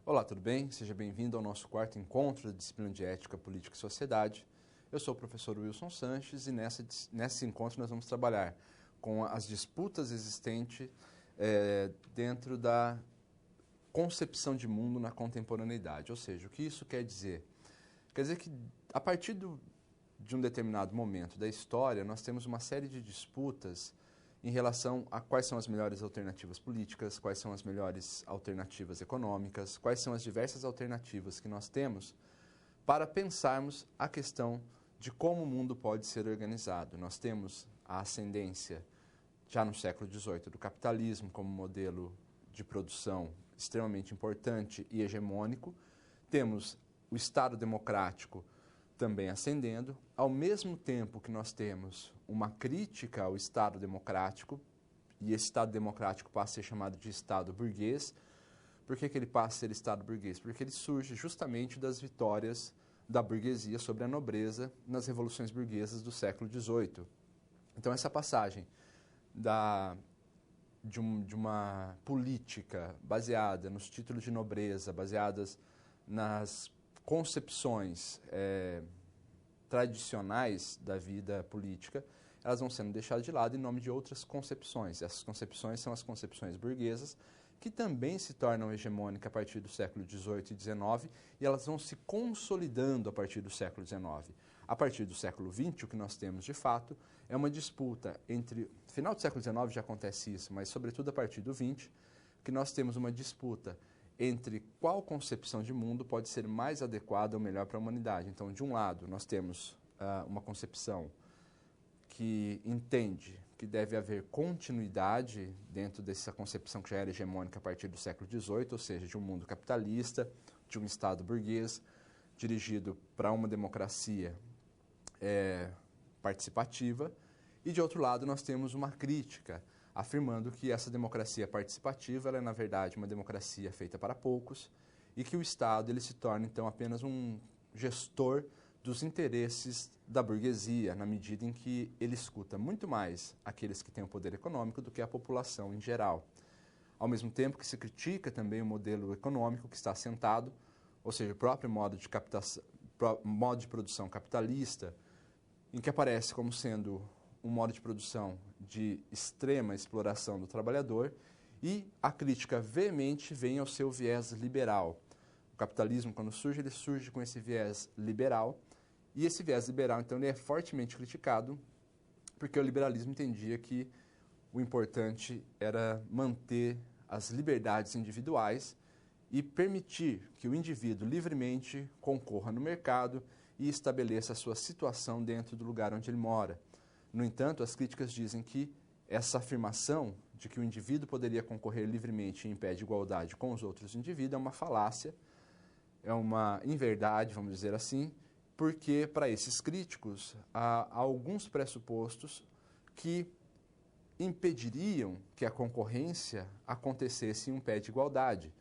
Olá, tudo bem? Seja bem-vindo ao nosso quarto encontro da disciplina de Ética, Política e Sociedade. Eu sou o professor Wilson Sanches e nesse encontro nós vamos trabalhar com as disputas existentes dentro da concepção de mundo na contemporaneidade. Ou seja, o que isso quer dizer? Quer dizer que a partir de um determinado momento da história nós temos uma série de disputas em relação a quais são as melhores alternativas políticas, quais são as melhores alternativas econômicas, quais são as diversas alternativas que nós temos para pensarmos a questão de como o mundo pode ser organizado. Nós temos a ascendência, já no século XVIII, do capitalismo como modelo de produção extremamente importante e hegemônico. Temos o Estado democrático também ascendendo, ao mesmo tempo que nós temos uma crítica ao Estado democrático, e esse Estado democrático passa a ser chamado de Estado burguês. Por que ele passa a ser Estado burguês? Porque ele surge justamente das vitórias da burguesia sobre a nobreza nas revoluções burguesas do século XVIII. Então, essa passagem de uma política baseada nos títulos de nobreza, baseadas nas concepções tradicionais da vida política, elas vão sendo deixadas de lado em nome de outras concepções. Essas concepções são as concepções burguesas, que também se tornam hegemônicas a partir do século XVIII e XIX, e elas vão se consolidando a partir do século XIX. A partir do século XX, o que nós temos de fato é uma disputa entre... Final do século XIX já acontece isso, mas sobretudo a partir do XX, que nós temos uma disputa entre qual concepção de mundo pode ser mais adequada ou melhor para a humanidade. Então, de um lado, nós temos uma concepção que entende que deve haver continuidade dentro dessa concepção que já era hegemônica a partir do século XVIII, ou seja, de um mundo capitalista, de um Estado burguês, dirigido para uma democracia participativa, e de outro lado nós temos uma crítica afirmando que essa democracia participativa ela é, na verdade, uma democracia feita para poucos e que o Estado ele se torna, então, apenas um gestor dos interesses da burguesia, na medida em que ele escuta muito mais aqueles que têm o poder econômico do que a população em geral. Ao mesmo tempo que se critica também o modelo econômico que está assentado, ou seja, o próprio modo de produção capitalista, em que aparece como sendo um modo de produção de extrema exploração do trabalhador, e a crítica veemente vem ao seu viés liberal. O capitalismo, quando surge, ele surge com esse viés liberal, e esse viés liberal, então, ele é fortemente criticado, porque o liberalismo entendia que o importante era manter as liberdades individuais e permitir que o indivíduo livremente concorra no mercado e estabeleça a sua situação dentro do lugar onde ele mora. No entanto, as críticas dizem que essa afirmação de que o indivíduo poderia concorrer livremente em pé de igualdade com os outros indivíduos é uma falácia, é uma inverdade, vamos dizer assim, porque para esses críticos há alguns pressupostos que impediriam que a concorrência acontecesse em um pé de igualdade.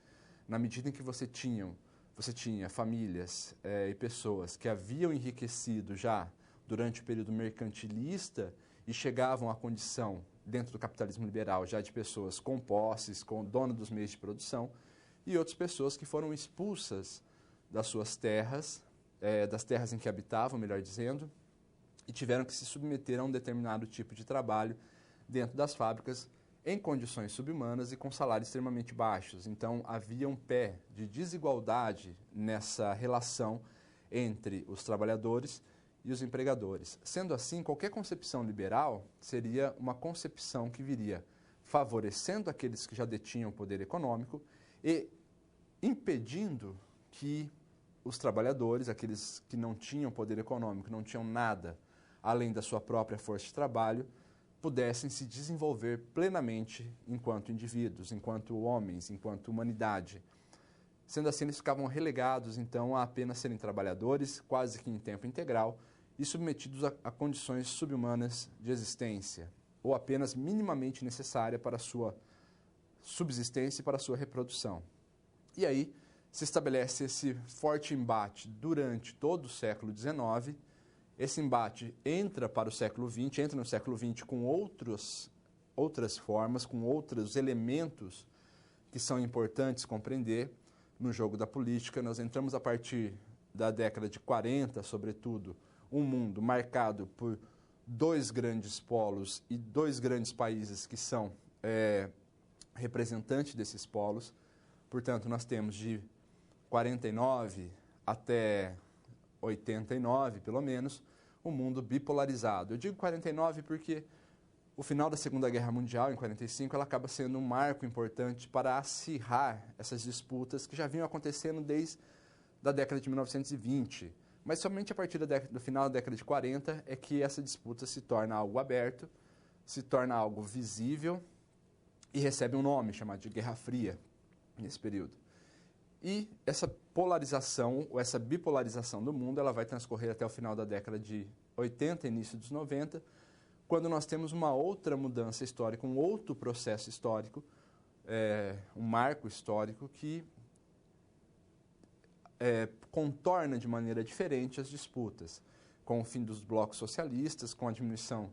Na medida em que você tinha famílias e pessoas que haviam enriquecido já durante o período mercantilista e chegavam à condição, dentro do capitalismo liberal, já de pessoas com posses, com dono dos meios de produção, e outras pessoas que foram expulsas das suas terras, das terras em que habitavam, melhor dizendo, e tiveram que se submeter a um determinado tipo de trabalho dentro das fábricas, em condições subhumanas e com salários extremamente baixos. Então, havia um pé de desigualdade nessa relação entre os trabalhadores e os empregadores. Sendo assim, qualquer concepção liberal seria uma concepção que viria favorecendo aqueles que já detinham poder econômico e impedindo que os trabalhadores, aqueles que não tinham poder econômico, não tinham nada além da sua própria força de trabalho, pudessem se desenvolver plenamente enquanto indivíduos, enquanto homens, enquanto humanidade. Sendo assim, eles ficavam relegados, então, a apenas serem trabalhadores, quase que em tempo integral, e submetidos a condições subhumanas de existência, ou apenas minimamente necessária para a sua subsistência e para a sua reprodução. E aí se estabelece esse forte embate durante todo o século XIX Esse embate entra para o século XX, entra no século XX com outras formas, com outros elementos que são importantes compreender no jogo da política. Nós entramos a partir da década de 40, sobretudo, um mundo marcado por dois grandes polos e dois grandes países que são representantes desses polos. Portanto, nós temos de 49 até 89, pelo menos, um mundo bipolarizado. Eu digo 49 porque o final da Segunda Guerra Mundial, em 45, ela acaba sendo um marco importante para acirrar essas disputas que já vinham acontecendo desde a década de 1920. Mas somente a partir do final da década de 40 é que essa disputa se torna algo aberto, se torna algo visível e recebe um nome chamado de Guerra Fria nesse período. E essa polarização, ou essa bipolarização do mundo, ela vai transcorrer até o final da década de 80, início dos 90, quando nós temos uma outra mudança histórica, um outro processo histórico, um marco histórico que contorna de maneira diferente as disputas, com o fim dos blocos socialistas, com a diminuição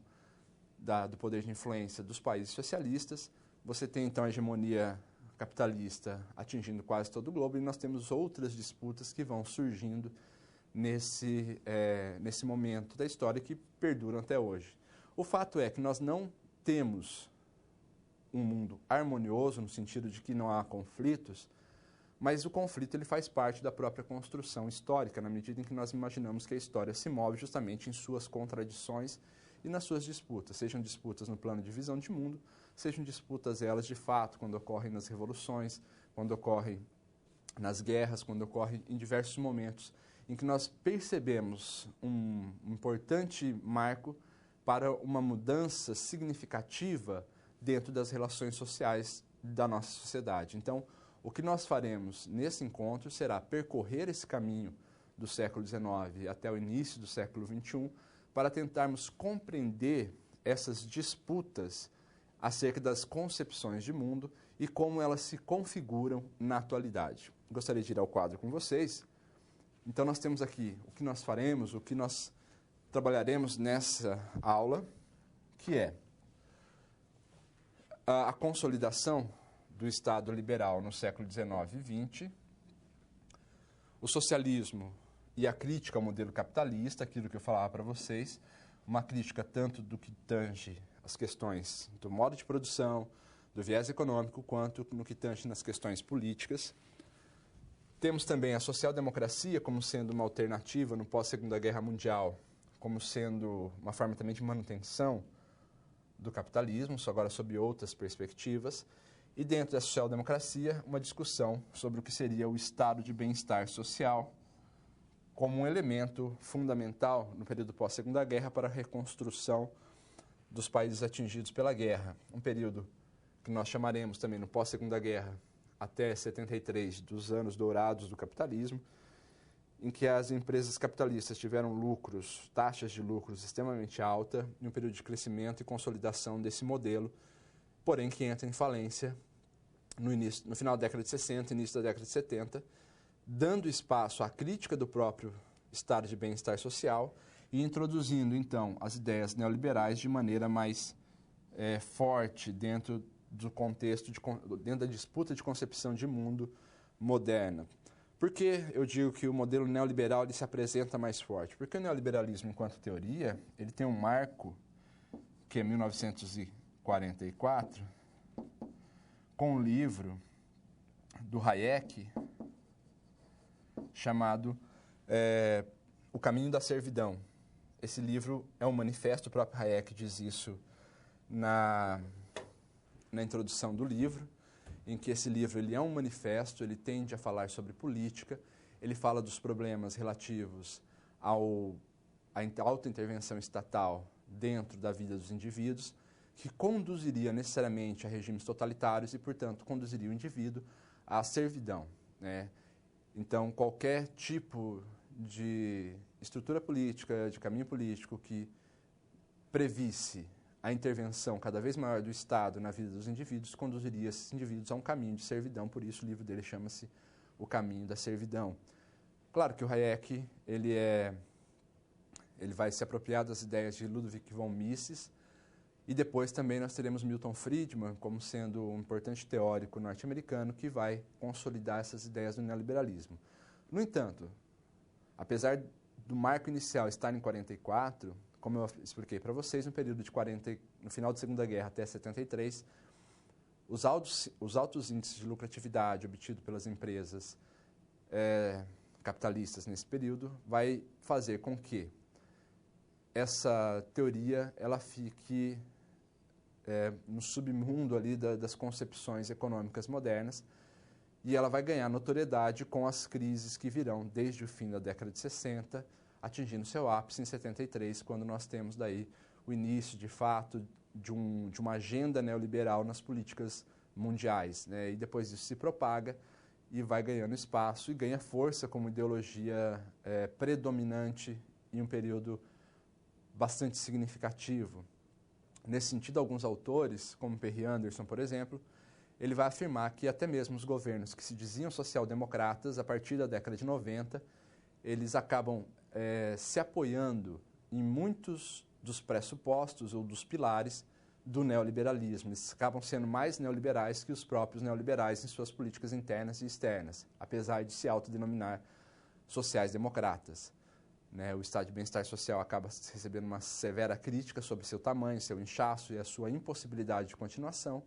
do poder de influência dos países socialistas. Você tem, então, a hegemonia capitalista atingindo quase todo o globo, e nós temos outras disputas que vão surgindo nesse momento da história que perduram até hoje. O fato é que nós não temos um mundo harmonioso, no sentido de que não há conflitos, mas o conflito ele faz parte da própria construção histórica, na medida em que nós imaginamos que a história se move justamente em suas contradições e nas suas disputas, sejam disputas no plano de visão de mundo, sejam disputas elas de fato, quando ocorrem nas revoluções, quando ocorrem nas guerras, quando ocorrem em diversos momentos em que nós percebemos um importante marco para uma mudança significativa dentro das relações sociais da nossa sociedade. Então, o que nós faremos nesse encontro será percorrer esse caminho do século XIX até o início do século XXI para tentarmos compreender essas disputas acerca das concepções de mundo e como elas se configuram na atualidade. Gostaria de ir ao quadro com vocês. Então, nós temos aqui o que nós faremos, o que nós trabalharemos nessa aula, que é a consolidação do Estado liberal no século XIX e XX, o socialismo e a crítica ao modelo capitalista, aquilo que eu falava para vocês, uma crítica tanto do que tange as questões do modo de produção, do viés econômico, quanto no que tange nas questões políticas. Temos também a social-democracia como sendo uma alternativa no pós-Segunda Guerra Mundial, como sendo uma forma também de manutenção do capitalismo, só agora sob outras perspectivas. E dentro da social-democracia, uma discussão sobre o que seria o estado de bem-estar social como um elemento fundamental no período pós-Segunda Guerra para a reconstrução dos países atingidos pela guerra. Um período que nós chamaremos também no pós-Segunda Guerra até 73 dos anos dourados do capitalismo, em que as empresas capitalistas tiveram lucros, taxas de lucros extremamente altas, em um período de crescimento e consolidação desse modelo, porém que entra em falência no final da década de 60, início da década de 70, dando espaço à crítica do próprio estado de bem-estar social e introduzindo, então, as ideias neoliberais de maneira mais forte dentro do contexto, dentro da disputa de concepção de mundo moderna. Por que eu digo que o modelo neoliberal ele se apresenta mais forte? Porque o neoliberalismo, enquanto teoria, ele tem um marco, que é 1944, com um livro do Hayek, chamado O Caminho da Servidão. Esse livro é um manifesto, o próprio Hayek diz isso na introdução do livro, em que esse livro ele é um manifesto, ele tende a falar sobre política, ele fala dos problemas relativos à alta intervenção estatal dentro da vida dos indivíduos, que conduziria necessariamente a regimes totalitários e, portanto, conduziria o indivíduo à servidão, né? Então, qualquer tipo de estrutura política, de caminho político que previsse a intervenção cada vez maior do Estado na vida dos indivíduos conduziria esses indivíduos a um caminho de servidão, por isso o livro dele chama-se O Caminho da Servidão. Claro que o Hayek ele é Ele vai se apropriar das ideias de Ludwig von Mises, e depois também nós teremos Milton Friedman como sendo um importante teórico norte-americano que vai consolidar essas ideias do neoliberalismo. No entanto, apesar do marco inicial estar em 44, como eu expliquei para vocês, no período de 40, no final da Segunda Guerra até 73, os altos índices de lucratividade obtidos pelas empresas capitalistas nesse período vai fazer com que essa teoria ela fique no submundo ali das concepções econômicas modernas, e ela vai ganhar notoriedade com as crises que virão desde o fim da década de 60, atingindo seu ápice em 73, quando nós temos daí o início, de fato, de uma agenda neoliberal nas políticas mundiais, né? E depois isso se propaga e vai ganhando espaço e ganha força como ideologia predominante em um período bastante significativo. Nesse sentido, alguns autores, como Perry Anderson, por exemplo, ele vai afirmar que até mesmo os governos que se diziam social-democratas, a partir da década de 90, eles acabam se apoiando em muitos dos pressupostos ou dos pilares do neoliberalismo. Eles acabam sendo mais neoliberais que os próprios neoliberais em suas políticas internas e externas, apesar de se autodenominar sociais-democratas. O estado de bem-estar social acaba recebendo uma severa crítica sobre seu tamanho, seu inchaço e a sua impossibilidade de continuação,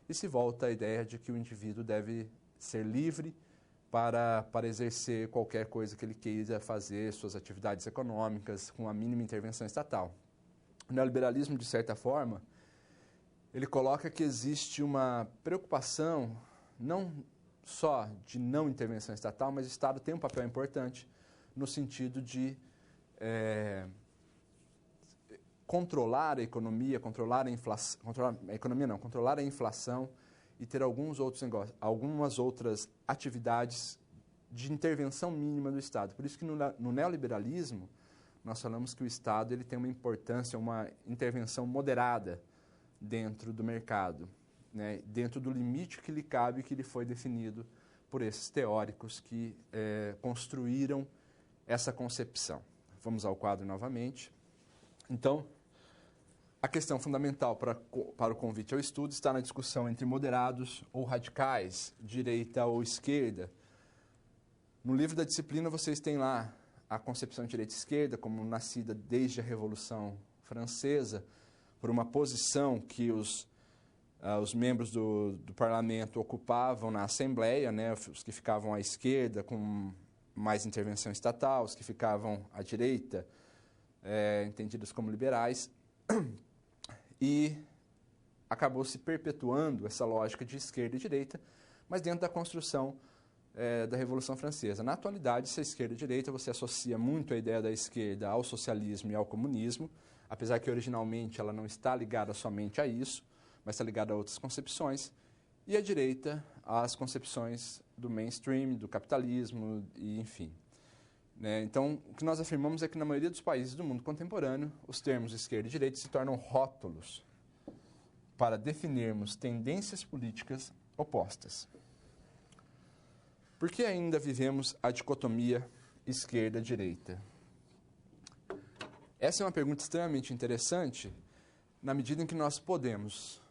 e se volta à ideia de que o indivíduo deve ser livre para exercer qualquer coisa que ele queira fazer, suas atividades econômicas, com a mínima intervenção estatal. O neoliberalismo, de certa forma, ele coloca que existe uma preocupação não só de não intervenção estatal, mas o Estado tem um papel importante no sentido de controlar a economia, controlar a inflação e ter alguns outros negócios, algumas outras atividades de intervenção mínima do Estado. Por isso que no neoliberalismo nós falamos que o Estado ele tem uma importância, uma intervenção moderada dentro do mercado, né, dentro do limite que lhe cabe, que lhe foi definido por esses teóricos que construíram essa concepção. Vamos ao quadro novamente. Então, a questão fundamental para o convite ao estudo está na discussão entre moderados ou radicais, direita ou esquerda. No livro da disciplina, vocês têm lá a concepção de direita e esquerda como nascida desde a Revolução Francesa, por uma posição que os membros do parlamento ocupavam na Assembleia, né, os que ficavam à esquerda com mais intervenção estatal, os que ficavam à direita, entendidos como liberais, e acabou se perpetuando essa lógica de esquerda e direita, mas dentro da construção da Revolução Francesa. Na atualidade, se a esquerda e direita, você associa muito a ideia da esquerda ao socialismo e ao comunismo, apesar que originalmente ela não está ligada somente a isso, mas está ligada a outras concepções, e a direita às concepções do mainstream, do capitalismo, e enfim. Então, o que nós afirmamos é que na maioria dos países do mundo contemporâneo, os termos esquerda e direita se tornam rótulos para definirmos tendências políticas opostas. Por que ainda vivemos a dicotomia esquerda-direita? Essa é uma pergunta extremamente interessante, na medida em que nós podemos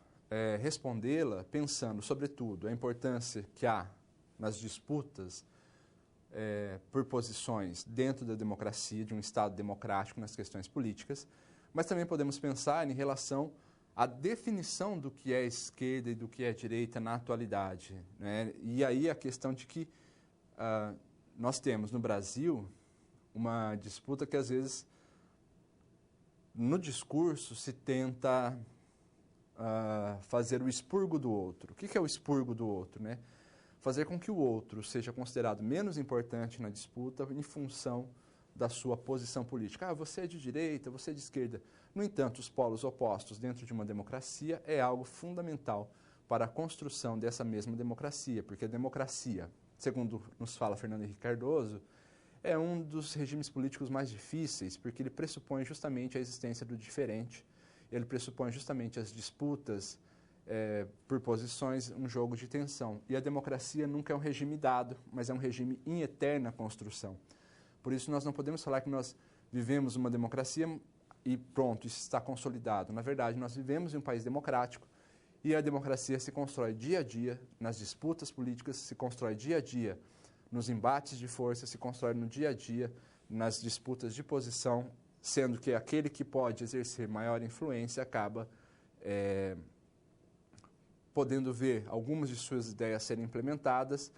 respondê-la pensando, sobretudo, a importância que há nas disputas por posições dentro da democracia, de um Estado democrático nas questões políticas, mas também podemos pensar em relação à definição do que é esquerda e do que é direita na atualidade, né? E aí a questão de que nós temos no Brasil uma disputa que às vezes no discurso se tenta fazer o expurgo do outro. O que é o expurgo do outro, né? Fazer com que o outro seja considerado menos importante na disputa em função da sua posição política. Você é de direita, você é de esquerda. No entanto, os polos opostos dentro de uma democracia é algo fundamental para a construção dessa mesma democracia, porque a democracia, segundo nos fala Fernando Henrique Cardoso, é um dos regimes políticos mais difíceis, porque ele pressupõe justamente a existência do diferente, ele pressupõe justamente as disputas por posições, um jogo de tensão. E a democracia nunca é um regime dado, mas é um regime em eterna construção. Por isso, nós não podemos falar que nós vivemos uma democracia e pronto, isso está consolidado. Na verdade, nós vivemos em um país democrático e a democracia se constrói dia a dia nas disputas políticas, se constrói dia a dia nos embates de força, se constrói no dia a dia nas disputas de posição, sendo que aquele que pode exercer maior influência acaba podendo ver algumas de suas ideias serem implementadas,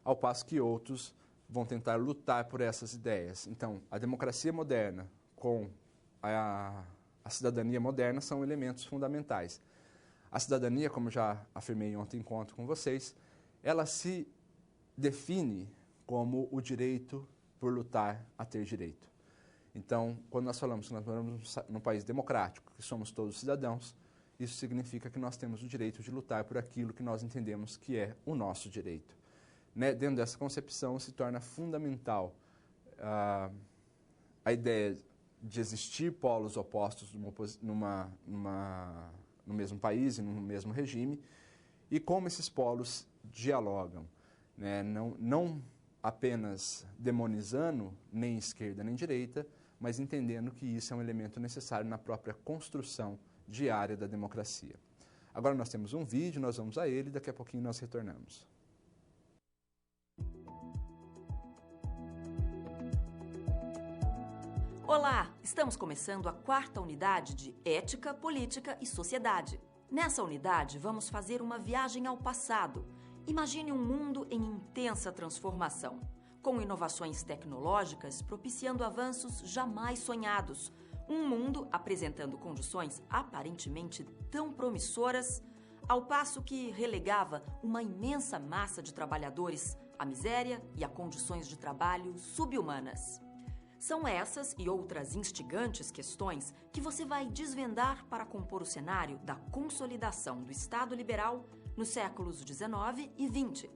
ao passo que outros vão tentar lutar por essas ideias. Então, a democracia moderna com a cidadania moderna são elementos fundamentais. A cidadania, como já afirmei ontem em encontro com vocês, ela se define como o direito por lutar a ter direito. Então, quando nós falamos que nós moramos num país democrático, que somos todos cidadãos, isso significa que nós temos o direito de lutar por aquilo que nós entendemos que é o nosso direito. Dentro dessa concepção, se torna fundamental a ideia de existir polos opostos no mesmo país e no mesmo regime, e como esses polos dialogam, né? Não apenas demonizando nem esquerda nem direita, mas entendendo que isso é um elemento necessário na própria construção diária da democracia. Agora nós temos um vídeo, nós vamos a ele e daqui a pouquinho nós retornamos. Olá! Estamos começando a 4ª unidade de Ética, Política e Sociedade. Nessa unidade, vamos fazer uma viagem ao passado. Imagine um mundo em intensa transformação, com inovações tecnológicas propiciando avanços jamais sonhados. Um mundo apresentando condições aparentemente tão promissoras, ao passo que relegava uma imensa massa de trabalhadores à miséria e a condições de trabalho subhumanas. São essas e outras instigantes questões que você vai desvendar para compor o cenário da consolidação do Estado liberal nos séculos XIX e XX.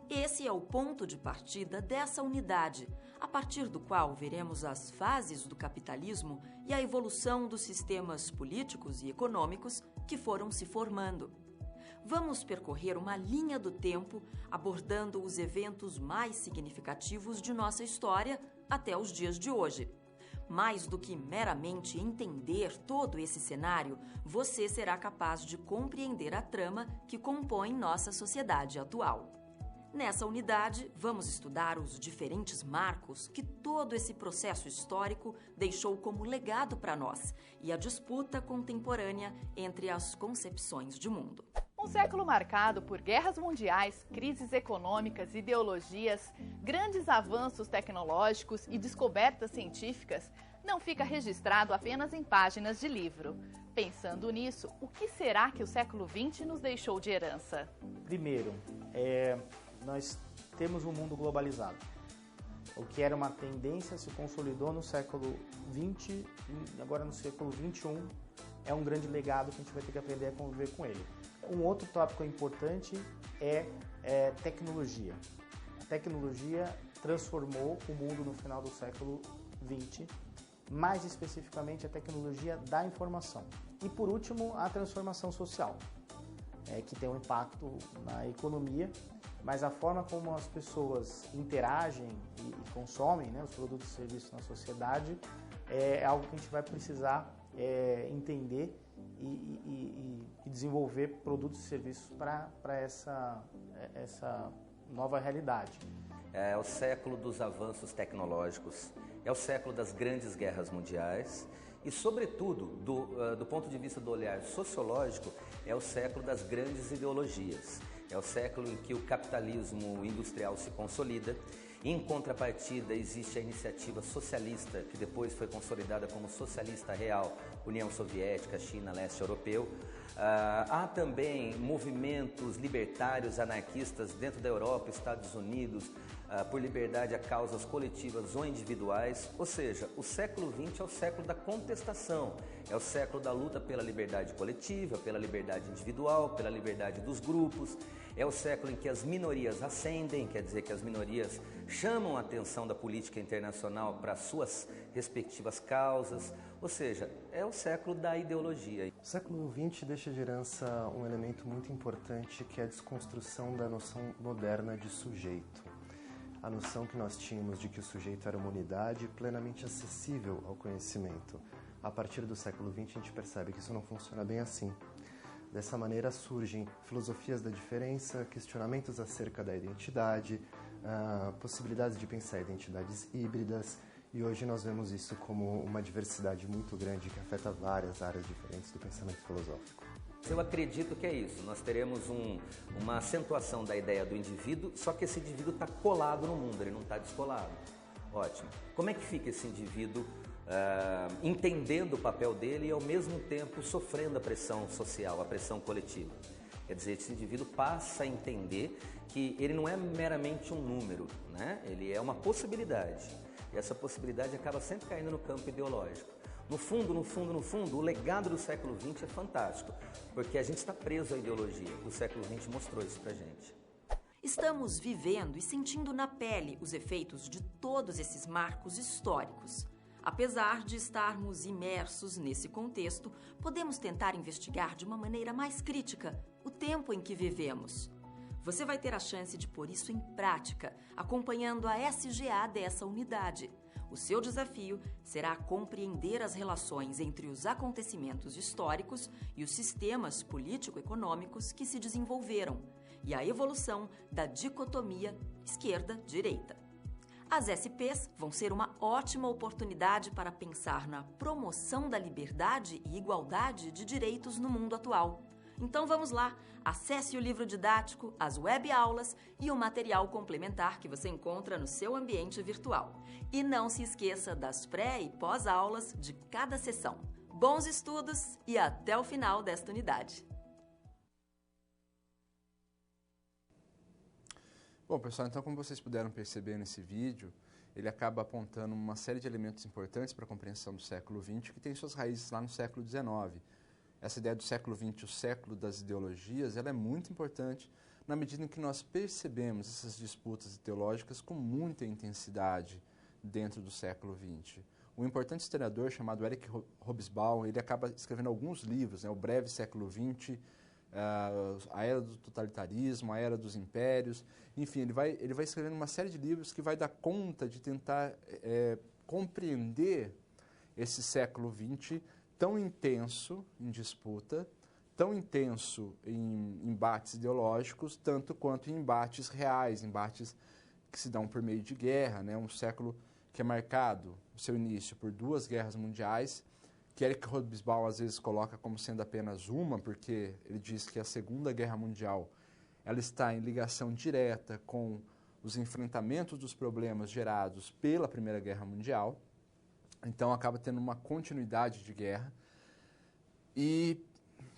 Esse é o ponto de partida dessa unidade, a partir do qual veremos as fases do capitalismo e a evolução dos sistemas políticos e econômicos que foram se formando. Vamos percorrer uma linha do tempo, abordando os eventos mais significativos de nossa história até os dias de hoje. Mais do que meramente entender todo esse cenário, você será capaz de compreender a trama que compõe nossa sociedade atual. Nessa unidade, vamos estudar os diferentes marcos que todo esse processo histórico deixou como legado para nós e a disputa contemporânea entre as concepções de mundo. Um século marcado por guerras mundiais, crises econômicas, ideologias, grandes avanços tecnológicos e descobertas científicas não fica registrado apenas em páginas de livro. Pensando nisso, o que será que o século XX nos deixou de herança? Primeiro, nós temos um mundo globalizado. O que era uma tendência se consolidou no século XX e agora no século XXI é um grande legado que a gente vai ter que aprender a conviver com ele. Um outro tópico importante é tecnologia. A tecnologia transformou o mundo no final do século XX, mais especificamente a tecnologia da informação. E por último, a transformação social, que tem um impacto na economia, mas a forma como as pessoas interagem e consomem, né, os produtos e serviços na sociedade é algo que a gente vai precisar entender e desenvolver produtos e serviços para essa nova realidade. É o século dos avanços tecnológicos, é o século das grandes guerras mundiais e, sobretudo, do ponto de vista do olhar sociológico, é o século das grandes ideologias. É o século em que o capitalismo industrial se consolida. Em contrapartida, existe a iniciativa socialista, que depois foi consolidada como socialista real, União Soviética, China, Leste Europeu. Há também movimentos libertários anarquistas dentro da Europa, Estados Unidos, por liberdade a causas coletivas ou individuais. Ou seja, o século XX é o século da contestação, é o século da luta pela liberdade coletiva, pela liberdade individual, pela liberdade dos grupos. É o século em que as minorias ascendem, quer dizer que as minorias chamam a atenção da política internacional para suas respectivas causas, ou seja, é o século da ideologia. O século XX deixa de herança um elemento muito importante que é a desconstrução da noção moderna de sujeito. a noção que nós tínhamos de que o sujeito era uma unidade plenamente acessível ao conhecimento. A partir do século XX, a gente percebe que isso não funciona bem assim. Dessa maneira surgem filosofias da diferença, questionamentos acerca da identidade, possibilidades de pensar identidades híbridas, e hoje nós vemos isso como uma diversidade muito grande que afeta várias áreas diferentes do pensamento filosófico. Eu acredito que é isso. Nós teremos uma acentuação da ideia do indivíduo, só que esse indivíduo está colado no mundo, ele não está descolado. Ótimo. Como é que fica esse indivíduo entendendo o papel dele e ao mesmo tempo sofrendo a pressão social, a pressão coletiva? Quer dizer, esse indivíduo passa a entender que ele não é meramente um número, né? Ele é uma possibilidade. E essa possibilidade acaba sempre caindo no campo ideológico. No fundo, o legado do século XX é fantástico, porque a gente está preso à ideologia. O século XX mostrou isso pra gente. Estamos vivendo e sentindo na pele os efeitos de todos esses marcos históricos. Apesar de estarmos imersos nesse contexto, podemos tentar investigar de uma maneira mais crítica o tempo em que vivemos. Você vai ter a chance de pôr isso em prática, acompanhando a SGA dessa unidade. O seu desafio será compreender as relações entre os acontecimentos históricos e os sistemas político-econômicos que se desenvolveram, e a evolução da dicotomia esquerda-direita. As SPs vão ser uma ótima oportunidade para pensar na promoção da liberdade e igualdade de direitos no mundo atual. Então vamos lá, acesse o livro didático, as web-aulas e o material complementar que você encontra no seu ambiente virtual. E não se esqueça das pré- e pós-aulas de cada sessão. Bons estudos e até o final desta unidade. Bom, pessoal, então como vocês puderam perceber nesse vídeo, ele acaba apontando uma série de elementos importantes para a compreensão do século XX que tem suas raízes lá no século XIX. Essa ideia do século XX, o século das ideologias, ela é muito importante na medida em que nós percebemos essas disputas ideológicas com muita intensidade dentro do século XX. Um importante historiador chamado Eric Hobsbawm, ele acaba escrevendo alguns livros, né, O Breve Século XX, a Era do Totalitarismo, a Era dos Impérios, enfim, ele vai escrevendo uma série de livros que vai dar conta de tentar compreender esse século XX tão intenso em disputa, tão intenso em embates ideológicos, tanto quanto em embates reais, embates que se dão por meio de guerra, né? Um século que é marcado, no seu início, por 2 guerras mundiais, que Eric Hobsbawm às vezes coloca como sendo apenas uma, porque ele diz que a Segunda Guerra Mundial ela está em ligação direta com os enfrentamentos dos problemas gerados pela Primeira Guerra Mundial. Então, acaba tendo uma continuidade de guerra e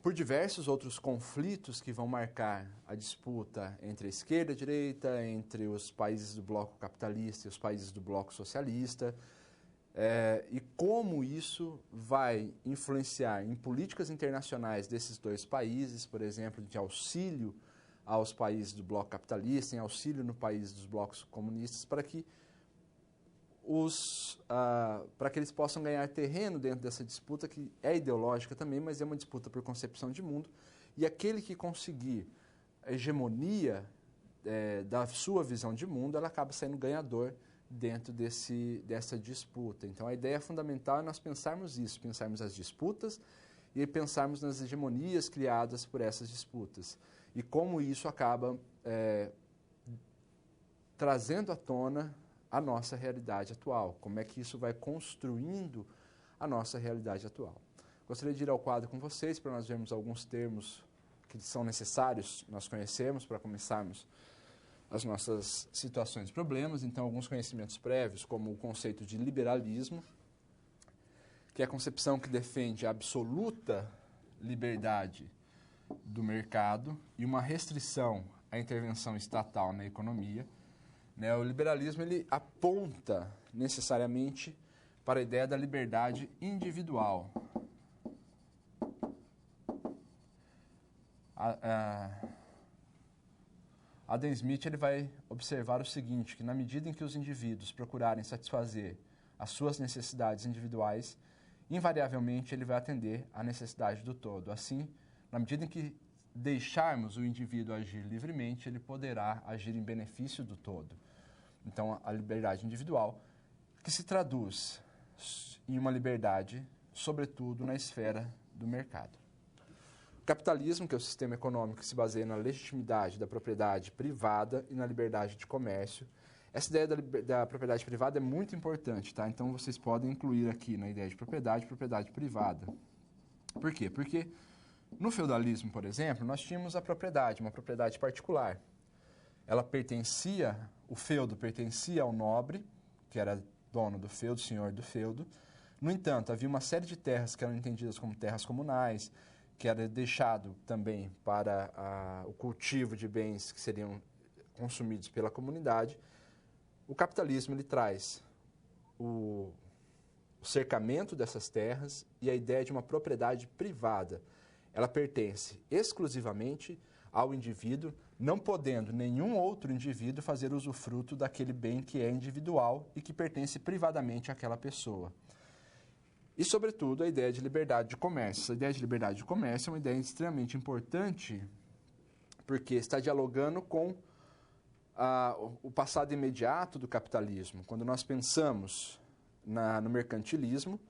por diversos outros conflitos que vão marcar a disputa entre a esquerda e a direita, entre os países do bloco capitalista e os países do bloco socialista, e como isso vai influenciar em políticas internacionais desses 2 países, por exemplo, de auxílio aos países do bloco capitalista, em auxílio no país dos blocos comunistas, para que eles possam ganhar terreno dentro dessa disputa que é ideológica também, mas é uma disputa por concepção de mundo. E aquele que conseguir a hegemonia da sua visão de mundo, ela acaba saindo ganhador dentro dessa disputa. Então, a ideia fundamental é nós pensarmos isso, pensarmos as disputas e pensarmos nas hegemonias criadas por essas disputas. E como isso acaba trazendo à tona a nossa realidade atual, como é que isso vai construindo a nossa realidade atual. Gostaria de ir ao quadro com vocês para nós vermos alguns termos que são necessários nós conhecermos para começarmos as nossas situações e problemas. Então, alguns conhecimentos prévios, como o conceito de liberalismo, que é a concepção que defende a absoluta liberdade do mercado e uma restrição à intervenção estatal na economia. O liberalismo ele aponta necessariamente para a ideia da liberdade individual. Adam Smith ele vai observar o seguinte, que na medida em que os indivíduos procurarem satisfazer as suas necessidades individuais, invariavelmente ele vai atender à necessidade do todo. Assim, na medida em que deixarmos o indivíduo agir livremente, ele poderá agir em benefício do todo. Então, a liberdade individual, que se traduz em uma liberdade, sobretudo na esfera do mercado. O capitalismo, que é o sistema econômico que se baseia na legitimidade da propriedade privada e na liberdade de comércio. Essa ideia da propriedade privada é muito importante, tá? Então, vocês podem incluir aqui na ideia de propriedade privada. Por quê? Porque no feudalismo, por exemplo, nós tínhamos a propriedade, uma propriedade particular. Ela pertencia, o feudo pertencia ao nobre, que era dono do feudo, senhor do feudo. No entanto, havia uma série de terras que eram entendidas como terras comunais, que era deixado também para o cultivo de bens que seriam consumidos pela comunidade. O capitalismo ele traz o cercamento dessas terras e a ideia de uma propriedade privada. Ela pertence exclusivamente ao indivíduo, não podendo nenhum outro indivíduo fazer usufruto daquele bem que é individual e que pertence privadamente àquela pessoa. E, sobretudo, a ideia de liberdade de comércio. Essa ideia de liberdade de comércio é uma ideia extremamente importante porque está dialogando com o passado imediato do capitalismo. Quando nós pensamos no mercantilismo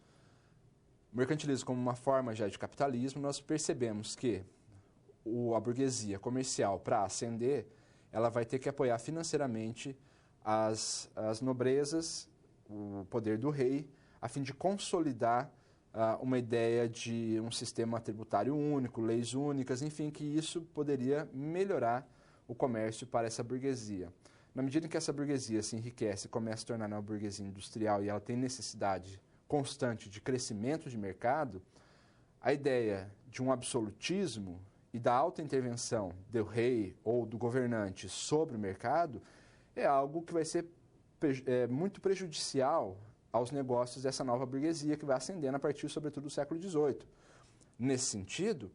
como uma forma já de capitalismo, nós percebemos que a burguesia comercial, para ascender, ela vai ter que apoiar financeiramente as nobrezas, o poder do rei, a fim de consolidar uma ideia de um sistema tributário único, leis únicas, enfim, que isso poderia melhorar o comércio para essa burguesia. Na medida em que essa burguesia se enriquece e começa a se tornar uma burguesia industrial e ela tem necessidade constante de crescimento de mercado, a ideia de um absolutismo e da alta intervenção do rei ou do governante sobre o mercado é algo que vai ser muito prejudicial aos negócios dessa nova burguesia que vai ascendendo a partir, sobretudo, do século XVIII. Nesse sentido,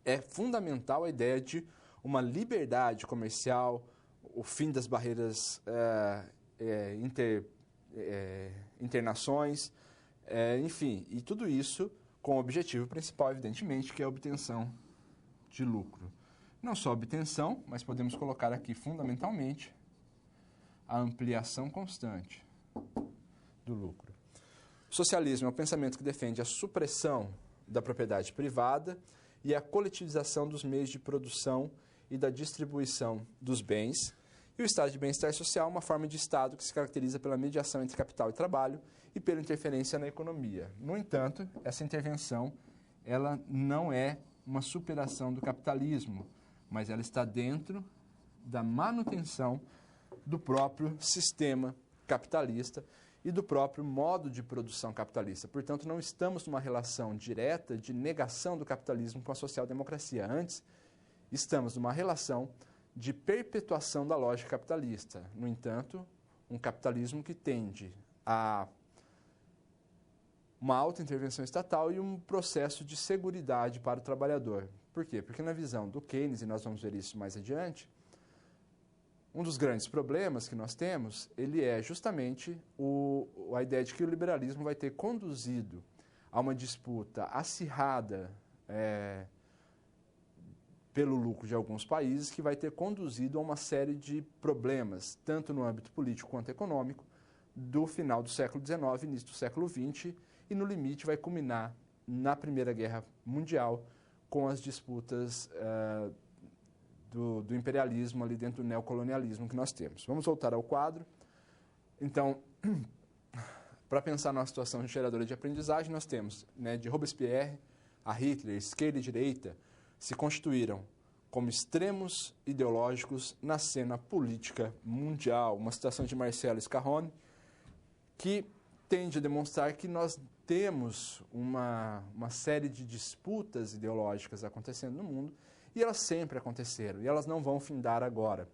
é fundamental a ideia de uma liberdade comercial, o fim das barreiras internações, enfim, e tudo isso com o objetivo principal, evidentemente, que é a obtenção de lucro. Não só a obtenção, mas podemos colocar aqui, fundamentalmente, a ampliação constante do lucro. O socialismo é um pensamento que defende a supressão da propriedade privada e a coletivização dos meios de produção e da distribuição dos bens. E o estado de bem-estar social é uma forma de estado que se caracteriza pela mediação entre capital e trabalho e pela interferência na economia. No entanto, essa intervenção ela não é uma superação do capitalismo, mas ela está dentro da manutenção do próprio sistema capitalista e do próprio modo de produção capitalista. Portanto, não estamos numa relação direta de negação do capitalismo com a social-democracia. Antes, estamos numa relação de perpetuação da lógica capitalista. No entanto, um capitalismo que tende a uma alta intervenção estatal e um processo de seguridade para o trabalhador. Por quê? Porque na visão do Keynes, e nós vamos ver isso mais adiante, um dos grandes problemas que nós temos, ele é justamente a ideia de que o liberalismo vai ter conduzido a uma disputa acirrada pelo lucro de alguns países, que vai ter conduzido a uma série de problemas, tanto no âmbito político quanto econômico, do final do século XIX, início do século XX, e no limite vai culminar na Primeira Guerra Mundial com as disputas do imperialismo ali dentro do neocolonialismo que nós temos. Vamos voltar ao quadro. Então, para pensar numa situação geradora de aprendizagem, nós temos, de Robespierre a Hitler, esquerda e direita, se constituíram como extremos ideológicos na cena política mundial. Uma citação de Marcelo Scarrone, que tende a demonstrar que nós temos uma série de disputas ideológicas acontecendo no mundo, e elas sempre aconteceram, e elas não vão findar agora.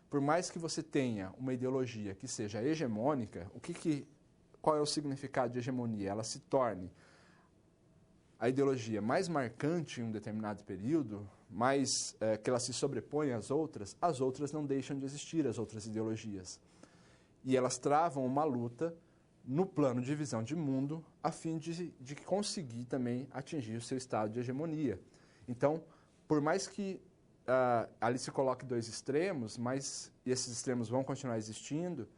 Por mais que você tenha uma ideologia que seja hegemônica, qual é o significado de hegemonia? Ela se torne a ideologia mais marcante em um determinado período, que ela se sobrepõe às outras não deixam de existir, as outras ideologias. E elas travam uma luta no plano de visão de mundo, a fim de conseguir também atingir o seu estado de hegemonia. Então, por mais que ali se coloca dois extremos, mas esses extremos vão continuar existindo.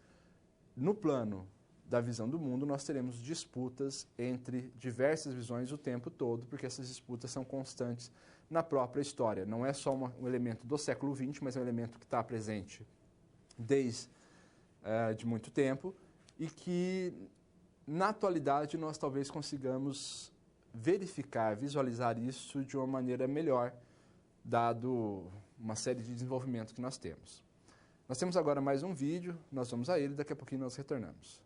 No plano da visão do mundo, nós teremos disputas entre diversas visões o tempo todo, porque essas disputas são constantes na própria história. Não é só um elemento do século XX, mas é um elemento que está presente desde de muito tempo e que, na atualidade, nós talvez consigamos verificar, visualizar isso de uma maneira melhor, dado uma série de desenvolvimento que nós temos. Nós temos agora mais um vídeo, nós vamos a ele, daqui a pouquinho nós retornamos.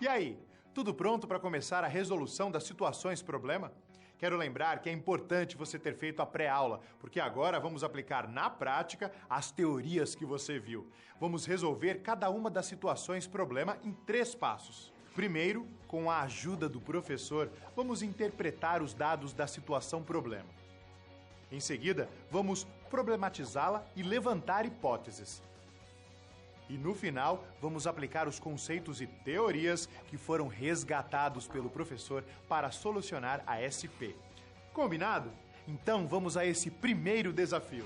E aí, tudo pronto para começar a resolução das situações problema? Quero lembrar que é importante você ter feito a pré-aula, porque agora vamos aplicar na prática as teorias que você viu. Vamos resolver cada uma das situações problema em 3 passos. Primeiro, com a ajuda do professor, vamos interpretar os dados da situação problema. Em seguida, vamos problematizá-la e levantar hipóteses. E no final, vamos aplicar os conceitos e teorias que foram resgatados pelo professor para solucionar a SP. Combinado? Então vamos a esse primeiro desafio.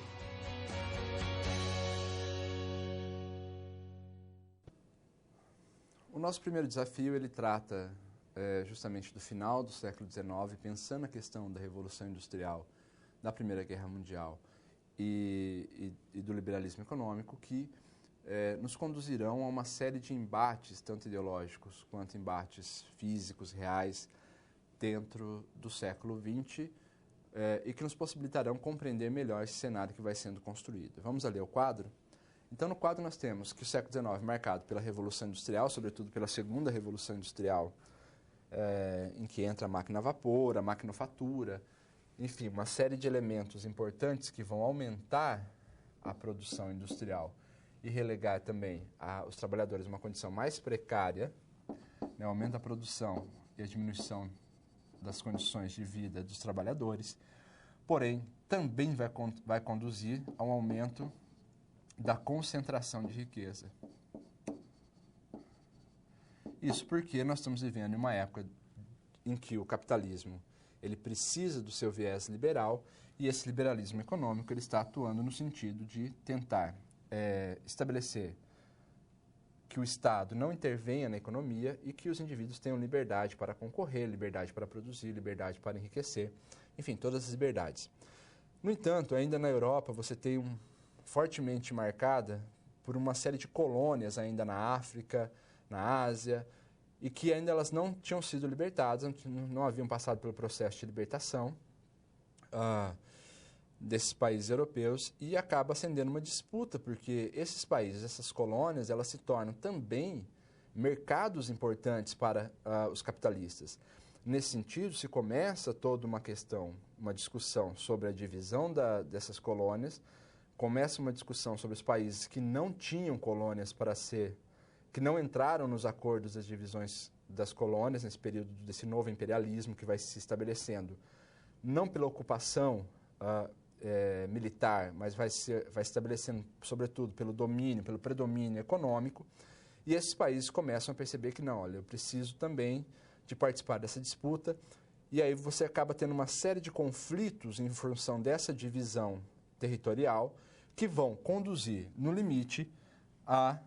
O nosso primeiro desafio, ele trata justamente do final do século XIX, pensando a questão da Revolução Industrial, da Primeira Guerra Mundial e do liberalismo econômico, que nos conduzirão a uma série de embates, tanto ideológicos quanto embates físicos, reais, dentro do século XX, e que nos possibilitarão compreender melhor esse cenário que vai sendo construído. Vamos ali ao quadro? Então, no quadro nós temos que o século XIX é marcado pela Revolução Industrial, sobretudo pela segunda Revolução Industrial, em que entra a máquina a vapor, a maquinofatura, enfim, uma série de elementos importantes que vão aumentar a produção industrial e relegar também os trabalhadores a uma condição mais precária, né, aumenta a produção e a diminuição das condições de vida dos trabalhadores, porém, também vai conduzir a um aumento da concentração de riqueza. Isso porque nós estamos vivendo em uma época em que o capitalismo ele precisa do seu viés liberal e esse liberalismo econômico ele está atuando no sentido de tentar estabelecer que o Estado não intervenha na economia e que os indivíduos tenham liberdade para concorrer, liberdade para produzir, liberdade para enriquecer, enfim, todas as liberdades. No entanto, ainda na Europa você tem fortemente marcada por uma série de colônias ainda na África, na Ásia, e que ainda elas não tinham sido libertadas, não haviam passado pelo processo de libertação desses países europeus, e acaba acendendo uma disputa, porque esses países, essas colônias, elas se tornam também mercados importantes para os capitalistas. Nesse sentido, se começa toda uma questão, uma discussão sobre a divisão dessas colônias, começa uma discussão sobre os países que não tinham colônias que não entraram nos acordos das divisões das colônias, nesse período desse novo imperialismo que vai se estabelecendo, não pela ocupação militar, mas vai estabelecendo, sobretudo, pelo domínio, pelo predomínio econômico, e esses países começam a perceber que não, olha, eu preciso também de participar dessa disputa, e aí você acaba tendo uma série de conflitos em função dessa divisão territorial que vão conduzir, no limite, a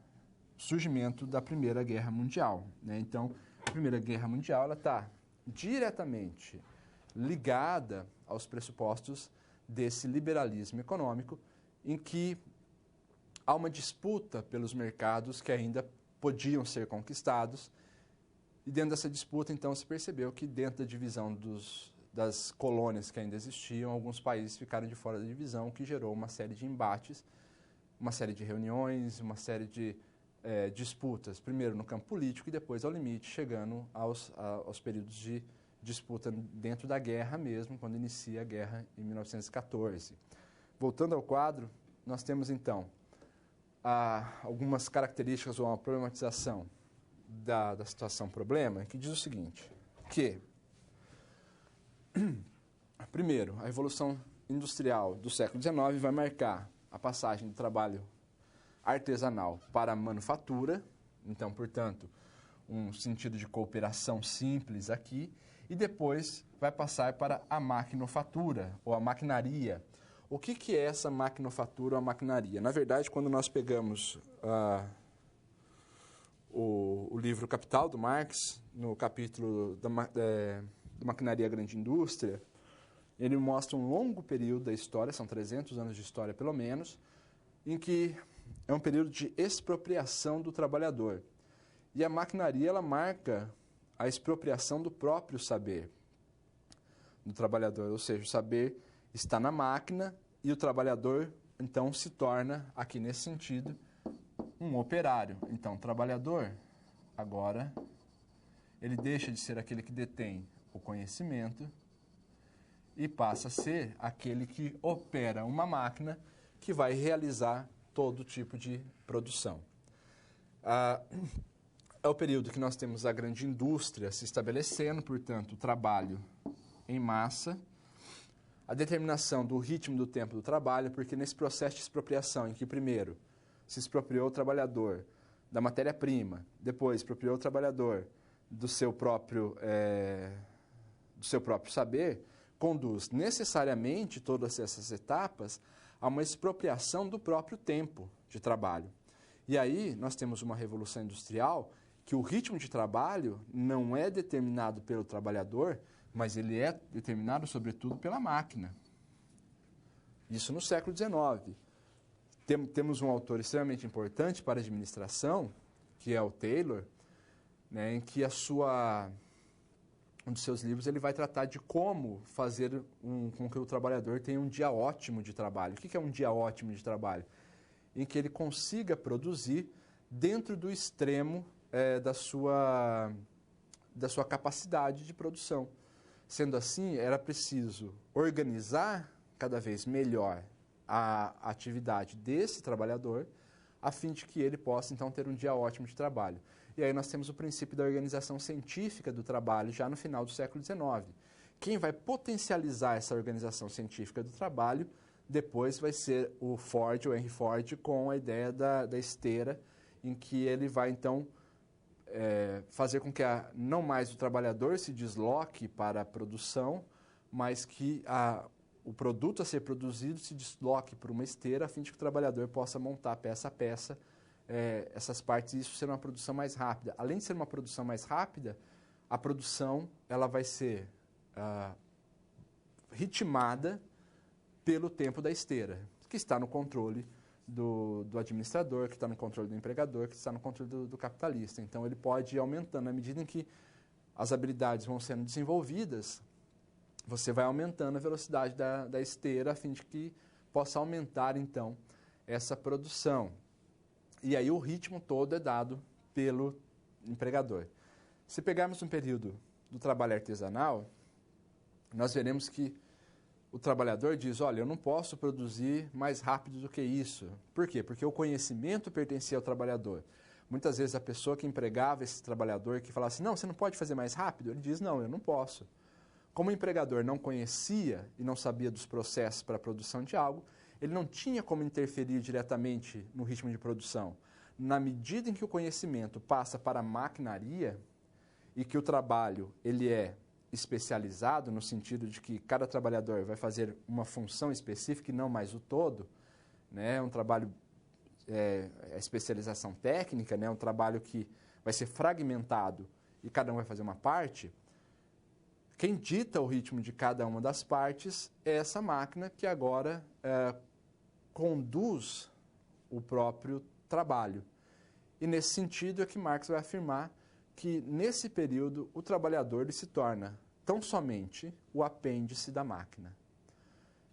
surgimento da Primeira Guerra Mundial, né? Então, a Primeira Guerra Mundial está diretamente ligada aos pressupostos desse liberalismo econômico, em que há uma disputa pelos mercados que ainda podiam ser conquistados, e dentro dessa disputa, então, se percebeu que dentro da divisão das colônias que ainda existiam, alguns países ficaram de fora da divisão, o que gerou uma série de embates, uma série de reuniões, uma série de disputas, primeiro no campo político e depois ao limite, chegando aos períodos de disputa dentro da guerra mesmo, quando inicia a guerra em 1914. Voltando ao quadro, nós temos então algumas características ou uma problematização da situação problema, que diz o seguinte, que primeiro, a Revolução Industrial do século XIX vai marcar a passagem do trabalho artesanal para a manufatura, então, portanto, um sentido de cooperação simples aqui, e depois vai passar para a maquinofatura, ou a maquinaria. O que é essa maquinofatura ou a maquinaria? Na verdade, quando nós pegamos o livro Capital, do Marx, no capítulo da Maquinaria e Grande Indústria, ele mostra um longo período da história, são 300 anos de história pelo menos, em que é um período de expropriação do trabalhador. E a maquinaria, ela marca a expropriação do próprio saber do trabalhador, ou seja, o saber está na máquina e o trabalhador, então, se torna, aqui nesse sentido, um operário. Então, o trabalhador, agora, ele deixa de ser aquele que detém o conhecimento e passa a ser aquele que opera uma máquina que vai realizar todo tipo de produção. É o período que nós temos a grande indústria se estabelecendo, portanto, o trabalho em massa, a determinação do ritmo do tempo do trabalho, porque nesse processo de expropriação, em que primeiro se expropriou o trabalhador da matéria-prima, depois expropriou o trabalhador do seu próprio saber, conduz necessariamente todas essas etapas a uma expropriação do próprio tempo de trabalho. E aí nós temos uma revolução industrial que o ritmo de trabalho não é determinado pelo trabalhador, mas ele é determinado, sobretudo, pela máquina. Isso no século XIX. Temos um autor extremamente importante para a administração, que é o Taylor, né, em que um dos seus livros ele vai tratar de como fazer com que o trabalhador tenha um dia ótimo de trabalho. O que é um dia ótimo de trabalho? Em que ele consiga produzir dentro do extremo da sua capacidade de produção. Sendo assim, era preciso organizar cada vez melhor a atividade desse trabalhador, a fim de que ele possa, então, ter um dia ótimo de trabalho. E aí nós temos o princípio da organização científica do trabalho já no final do século XIX. Quem vai potencializar essa organização científica do trabalho depois vai ser o Ford, o Henry Ford, com a ideia da esteira, em que ele vai, então, fazer com que não mais o trabalhador se desloque para a produção, mas que o produto a ser produzido se desloque para uma esteira, a fim de que o trabalhador possa montar peça a peça essas partes, e isso ser uma produção mais rápida. Além de ser uma produção mais rápida, a produção ela vai ser ritmada pelo tempo da esteira, que está no controle do administrador, que está no controle do empregador, que está no controle do capitalista. Então, ele pode ir aumentando. Na medida em que as habilidades vão sendo desenvolvidas, você vai aumentando a velocidade da esteira, a fim de que possa aumentar, então, essa produção. E aí o ritmo todo é dado pelo empregador. Se pegarmos um período do trabalho artesanal, nós veremos que o trabalhador diz, olha, eu não posso produzir mais rápido do que isso. Por quê? Porque o conhecimento pertencia ao trabalhador. Muitas vezes a pessoa que empregava esse trabalhador, que falava assim, não, você não pode fazer mais rápido, ele diz, não, eu não posso. Como o empregador não conhecia e não sabia dos processos para a produção de algo, ele não tinha como interferir diretamente no ritmo de produção. Na medida em que o conhecimento passa para a maquinaria e que o trabalho ele é especializado, no sentido de que cada trabalhador vai fazer uma função específica e não mais o todo, né? Um trabalho, a especialização técnica, né? Um trabalho que vai ser fragmentado e cada um vai fazer uma parte. Quem dita o ritmo de cada uma das partes é essa máquina que agora conduz o próprio trabalho. E nesse sentido é que Marx vai afirmar que nesse período o trabalhador ele se torna tão somente o apêndice da máquina.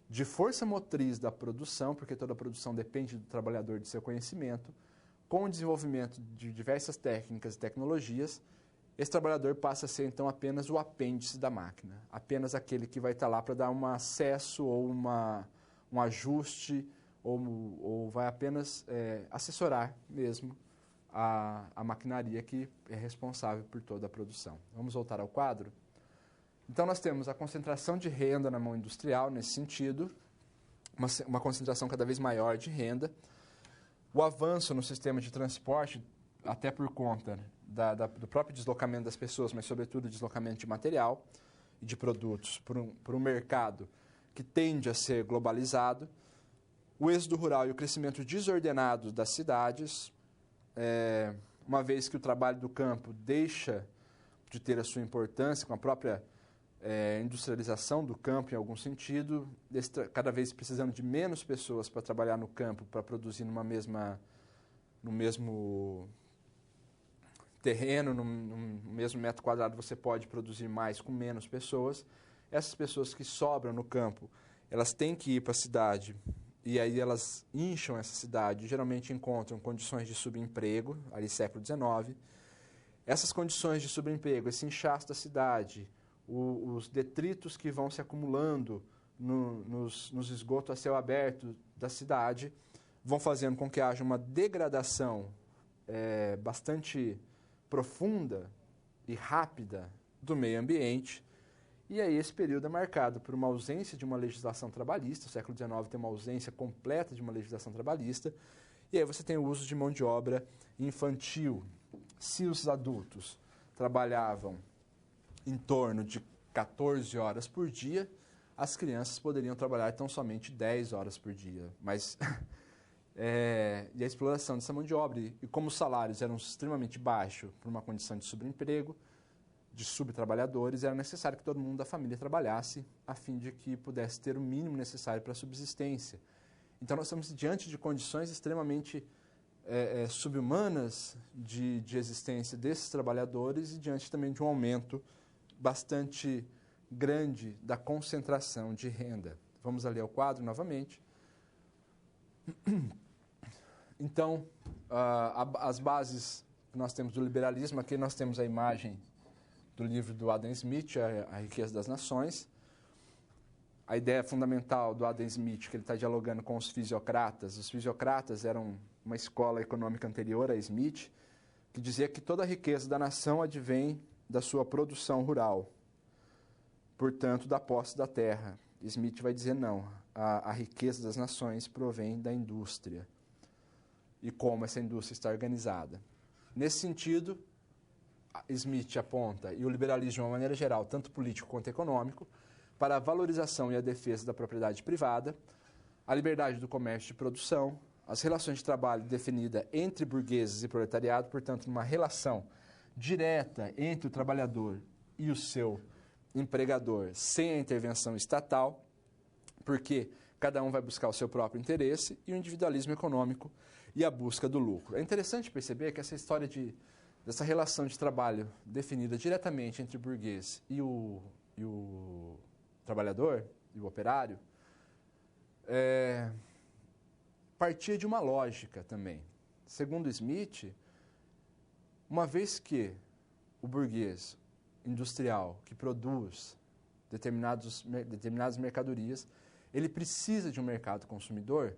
De força motriz da produção, porque toda a produção depende do trabalhador de seu conhecimento, com o desenvolvimento de diversas técnicas e tecnologias, esse trabalhador passa a ser então apenas o apêndice da máquina, apenas aquele que vai estar lá para dar um acesso ou um ajuste, ou vai apenas assessorar mesmo a maquinaria que é responsável por toda a produção. Vamos voltar ao quadro? Então, nós temos a concentração de renda na mão industrial, nesse sentido, uma concentração cada vez maior de renda, o avanço no sistema de transporte, até por conta do próprio deslocamento das pessoas, mas, sobretudo, deslocamento de material e de produtos por um mercado que tende a ser globalizado, o êxodo rural e o crescimento desordenado das cidades, uma vez que o trabalho do campo deixa de ter a sua importância com a própria industrialização do campo em algum sentido, cada vez precisando de menos pessoas para trabalhar no campo, para produzir no mesmo terreno, no mesmo metro quadrado, você pode produzir mais com menos pessoas. Essas pessoas que sobram no campo, elas têm que ir para a cidade, e aí elas incham essa cidade, geralmente encontram condições de subemprego, ali século XIX. Essas condições de subemprego, esse inchaço da cidade, os detritos que vão se acumulando nos esgotos a céu aberto da cidade, vão fazendo com que haja uma degradação bastante profunda e rápida do meio ambiente. E aí esse período é marcado por uma ausência de uma legislação trabalhista. O século XIX tem uma ausência completa de uma legislação trabalhista. E aí você tem o uso de mão de obra infantil. Se os adultos trabalhavam em torno de 14 horas por dia, as crianças poderiam trabalhar tão somente 10 horas por dia. Mas e a exploração dessa mão de obra, e como os salários eram extremamente baixos por uma condição de subemprego, de subtrabalhadores, era necessário que todo mundo da família trabalhasse a fim de que pudesse ter o mínimo necessário para a subsistência. Então nós estamos diante de condições extremamente subhumanas de existência desses trabalhadores e diante também de um aumento bastante grande da concentração de renda. Vamos ali ao quadro novamente. Então, as bases que nós temos do liberalismo, aqui nós temos a imagem do livro do Adam Smith, A Riqueza das Nações. A ideia fundamental do Adam Smith, que ele está dialogando com os fisiocratas. Os fisiocratas eram uma escola econômica anterior a Smith, que dizia que toda a riqueza da nação advém da sua produção rural, portanto, da posse da terra. Smith vai dizer não, a riqueza das nações provém da indústria e como essa indústria está organizada. Nesse sentido, Smith aponta, e o liberalismo de uma maneira geral, tanto político quanto econômico, para a valorização e a defesa da propriedade privada, a liberdade do comércio de produção, as relações de trabalho definidas entre burgueses e proletariado, portanto, uma relação direta entre o trabalhador e o seu empregador, sem a intervenção estatal, porque cada um vai buscar o seu próprio interesse, e o individualismo econômico e a busca do lucro. É interessante perceber que essa história dessa relação de trabalho definida diretamente entre o burguês e o trabalhador, e o operário, partia de uma lógica também. Segundo Smith, uma vez que o burguês industrial que produz determinadas mercadorias, ele precisa de um mercado consumidor,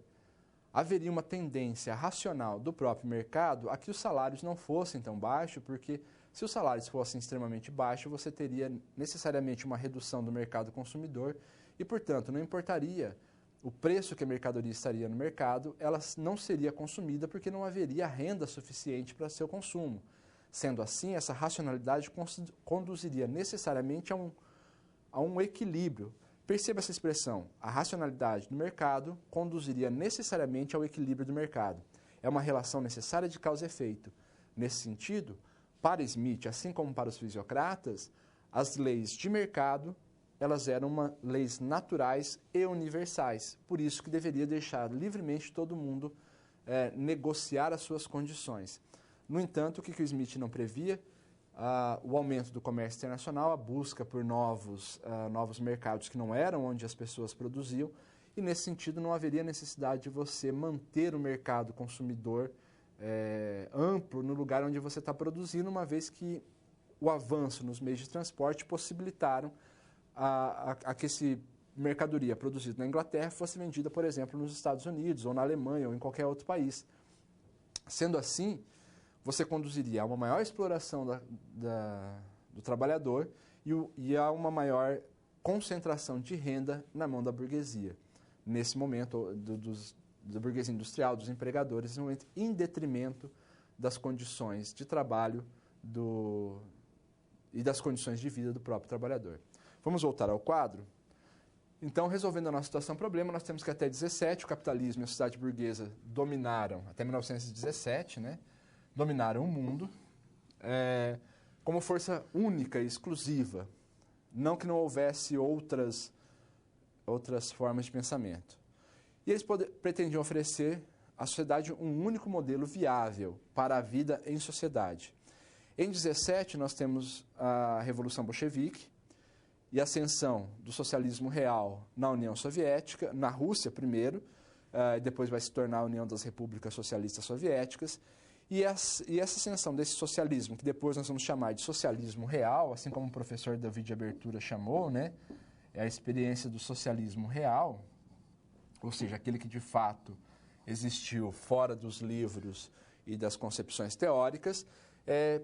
haveria uma tendência racional do próprio mercado a que os salários não fossem tão baixos, porque se os salários fossem extremamente baixos, você teria necessariamente uma redução do mercado consumidor e, portanto, não importaria o preço que a mercadoria estaria no mercado, ela não seria consumida porque não haveria renda suficiente para seu consumo. Sendo assim, essa racionalidade conduziria necessariamente a um equilíbrio. Perceba essa expressão, a racionalidade do mercado conduziria necessariamente ao equilíbrio do mercado. É uma relação necessária de causa e efeito. Nesse sentido, para Smith, assim como para os fisiocratas, as leis de mercado, elas eram leis naturais e universais. Por isso que deveria deixar livremente todo mundo negociar as suas condições. No entanto, o que o Smith não previa? O aumento do comércio internacional, a busca por novos mercados que não eram onde as pessoas produziam, e nesse sentido não haveria necessidade de você manter o mercado consumidor amplo no lugar onde você está produzindo, uma vez que o avanço nos meios de transporte possibilitaram a que essa mercadoria produzida na Inglaterra fosse vendida, por exemplo, nos Estados Unidos, ou na Alemanha, ou em qualquer outro país. Sendo assim, você conduziria a uma maior exploração do trabalhador e a uma maior concentração de renda na mão da burguesia. Nesse momento, da burguesia industrial, dos empregadores, em detrimento das condições de trabalho e das condições de vida do próprio trabalhador. Vamos voltar ao quadro? Então, resolvendo a nossa situação-problema, nós temos que até 17, o capitalismo e a sociedade burguesa dominaram, até 1917, né, dominaram o mundo como força única e exclusiva, não que não houvesse outras formas de pensamento. E eles pretendiam oferecer à sociedade um único modelo viável para a vida em sociedade. Em 17, nós temos a Revolução Bolchevique e a ascensão do socialismo real na União Soviética, na Rússia primeiro, depois vai se tornar a União das Repúblicas Socialistas Soviéticas, e essa ascensão desse socialismo, que depois nós vamos chamar de socialismo real, assim como o professor David de Abertura chamou, né, é a experiência do socialismo real, ou seja, aquele que de fato existiu fora dos livros e das concepções teóricas,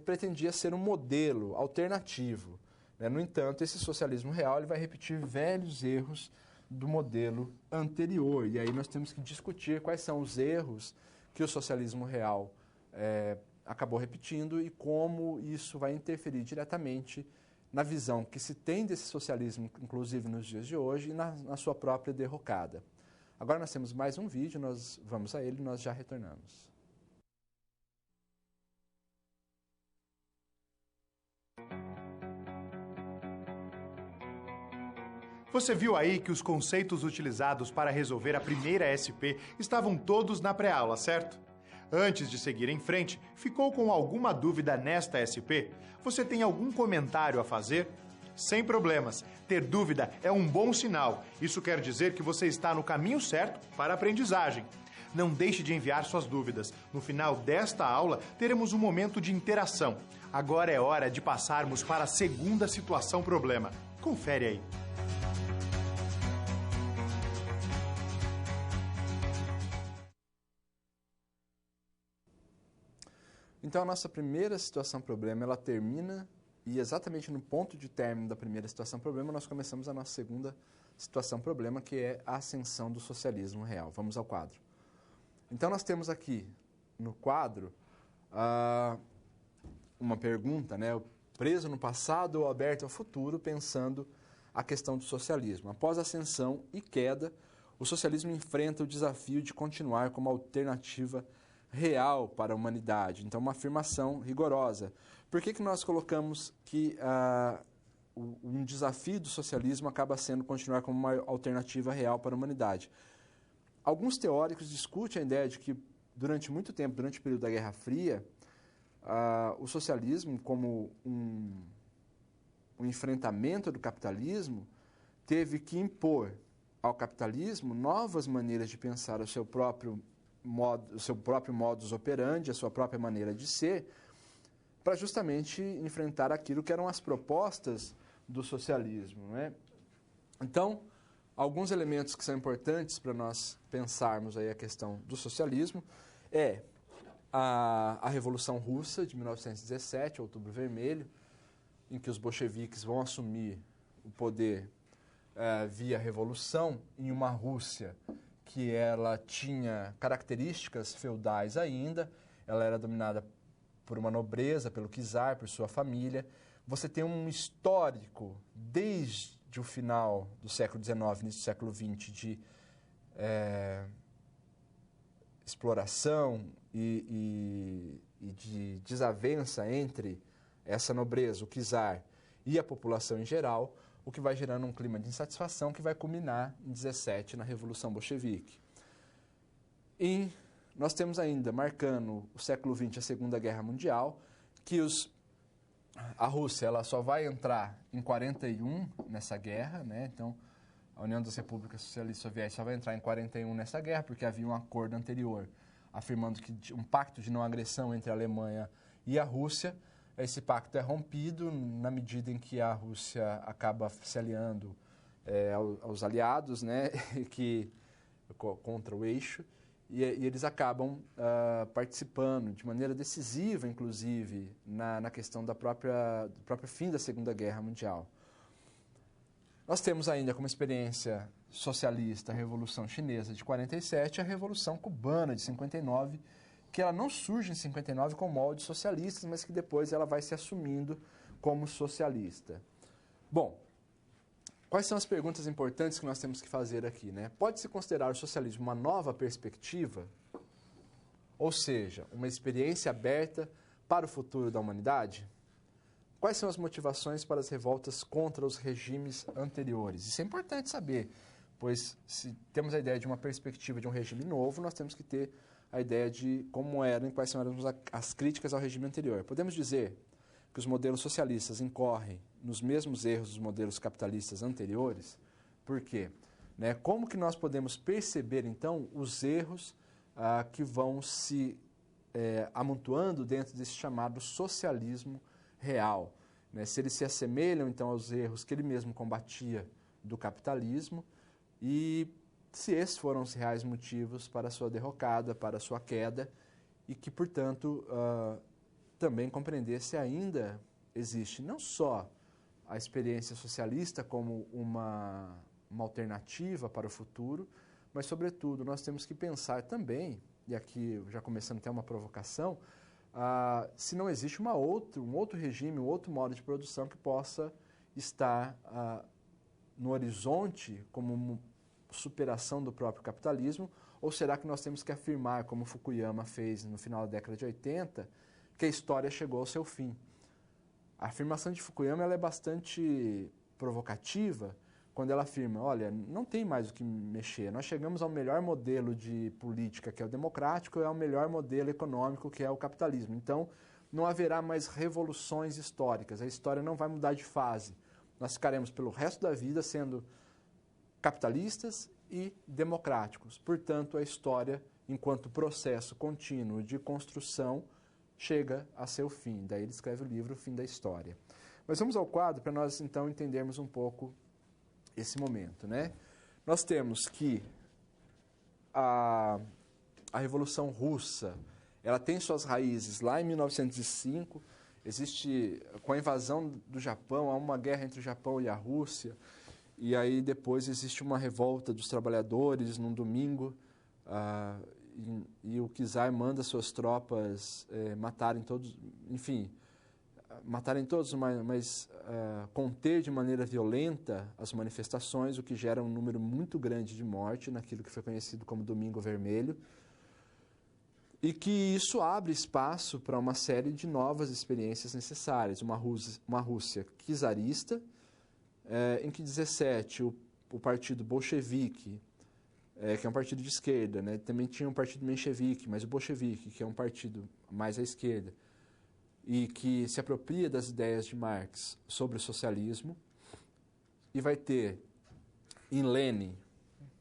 pretendia ser um modelo alternativo. No entanto, esse socialismo real ele vai repetir velhos erros do modelo anterior. E aí nós temos que discutir quais são os erros que o socialismo real acabou repetindo e como isso vai interferir diretamente na visão que se tem desse socialismo, inclusive nos dias de hoje, e na sua própria derrocada. Agora nós temos mais um vídeo, nós vamos a ele e nós já retornamos. Você viu aí que os conceitos utilizados para resolver a primeira SP estavam todos na pré-aula, certo? Antes de seguir em frente, ficou com alguma dúvida nesta SP? Você tem algum comentário a fazer? Sem problemas. Ter dúvida é um bom sinal. Isso quer dizer que você está no caminho certo para a aprendizagem. Não deixe de enviar suas dúvidas. No final desta aula, teremos um momento de interação. Agora é hora de passarmos para a segunda situação-problema. Confere aí. Então, a nossa primeira situação-problema, ela termina e exatamente no ponto de término da primeira situação-problema, nós começamos a nossa segunda situação-problema, que é a ascensão do socialismo real. Vamos ao quadro. Então, nós temos aqui no quadro uma pergunta, né? Preso no passado ou aberto ao futuro, pensando a questão do socialismo. Após a ascensão e queda, o socialismo enfrenta o desafio de continuar como alternativa real para a humanidade. Então, uma afirmação rigorosa. Por que nós colocamos que um desafio do socialismo acaba sendo continuar como uma alternativa real para a humanidade? Alguns teóricos discutem a ideia de que, durante muito tempo, durante o período da Guerra Fria, o socialismo, como um enfrentamento do capitalismo, teve que impor ao capitalismo novas maneiras de pensar o seu próprio modus operandi, a sua própria maneira de ser, para justamente enfrentar aquilo que eram as propostas do socialismo, né? Então, alguns elementos que são importantes para nós pensarmos aí a questão do socialismo é a Revolução Russa de 1917, Outubro Vermelho, em que os bolcheviques vão assumir o poder via revolução em uma Rússia que ela tinha características feudais ainda, ela era dominada por uma nobreza, pelo czar, por sua família. Você tem um histórico, desde o final do século XIX, início do século XX, de exploração e de desavença entre essa nobreza, o czar, e a população em geral, o que vai gerando um clima de insatisfação que vai culminar em 17 na Revolução Bolchevique. E nós temos ainda, marcando o século XX, a Segunda Guerra Mundial, que a Rússia ela só vai entrar em 41 nessa guerra, né? Então, a União das Repúblicas Socialistas Soviéticas só vai entrar em 41 nessa guerra, porque havia um acordo anterior afirmando que um pacto de não agressão entre a Alemanha e a Rússia. Esse pacto é rompido na medida em que a Rússia acaba se aliando aos aliados, né, contra o eixo, e eles acabam participando de maneira decisiva, inclusive, na questão do próprio fim da Segunda Guerra Mundial. Nós temos ainda como experiência socialista a Revolução Chinesa de 47 e a Revolução Cubana de 59, que ela não surge em 59 com moldes socialistas, mas que depois ela vai se assumindo como socialista. Bom, quais são as perguntas importantes que nós temos que fazer aqui, né? Pode-se considerar o socialismo uma nova perspectiva? Ou seja, uma experiência aberta para o futuro da humanidade? Quais são as motivações para as revoltas contra os regimes anteriores? Isso é importante saber, pois se temos a ideia de uma perspectiva de um regime novo, nós temos que ter a ideia de como eram e quais eram as críticas ao regime anterior. Podemos dizer que os modelos socialistas incorrem nos mesmos erros dos modelos capitalistas anteriores? Por quê? Né? Como que nós podemos perceber, então, os erros que vão se amontoando dentro desse chamado socialismo real? Né? Se eles se assemelham, então, aos erros que ele mesmo combatia do capitalismo e se esses foram os reais motivos para a sua derrocada, para a sua queda e que, portanto, também compreender se ainda existe não só a experiência socialista como uma alternativa para o futuro, mas, sobretudo, nós temos que pensar também, e aqui já começando até uma provocação, se não existe um outro regime, um outro modo de produção que possa estar no horizonte como superação do próprio capitalismo, ou será que nós temos que afirmar, como Fukuyama fez no final da década de 80, que a história chegou ao seu fim? A afirmação de Fukuyama ela é bastante provocativa quando ela afirma, olha, não tem mais o que mexer, nós chegamos ao melhor modelo de política, que é o democrático, e ao melhor modelo econômico, que é o capitalismo. Então, não haverá mais revoluções históricas, a história não vai mudar de fase. Nós ficaremos pelo resto da vida sendo capitalistas e democráticos. Portanto, a história, enquanto processo contínuo de construção, chega a seu fim. Daí ele escreve o livro O Fim da História. Mas vamos ao quadro para nós, então, entendermos um pouco esse momento, né? Nós temos que a Revolução Russa, ela tem suas raízes lá em 1905, existe, com a invasão do Japão, há uma guerra entre o Japão e a Rússia, e aí depois existe uma revolta dos trabalhadores num domingo, e o czar manda suas tropas matarem todos, enfim, mas conter de maneira violenta as manifestações, o que gera um número muito grande de morte naquilo que foi conhecido como Domingo Vermelho, e que isso abre espaço para uma série de novas experiências necessárias. Uma Rússia czarista, em que 17 o partido bolchevique, que é um partido de esquerda, né? Também tinha um partido menchevique, mas o bolchevique, que é um partido mais à esquerda, e que se apropria das ideias de Marx sobre o socialismo, e vai ter em Lenin,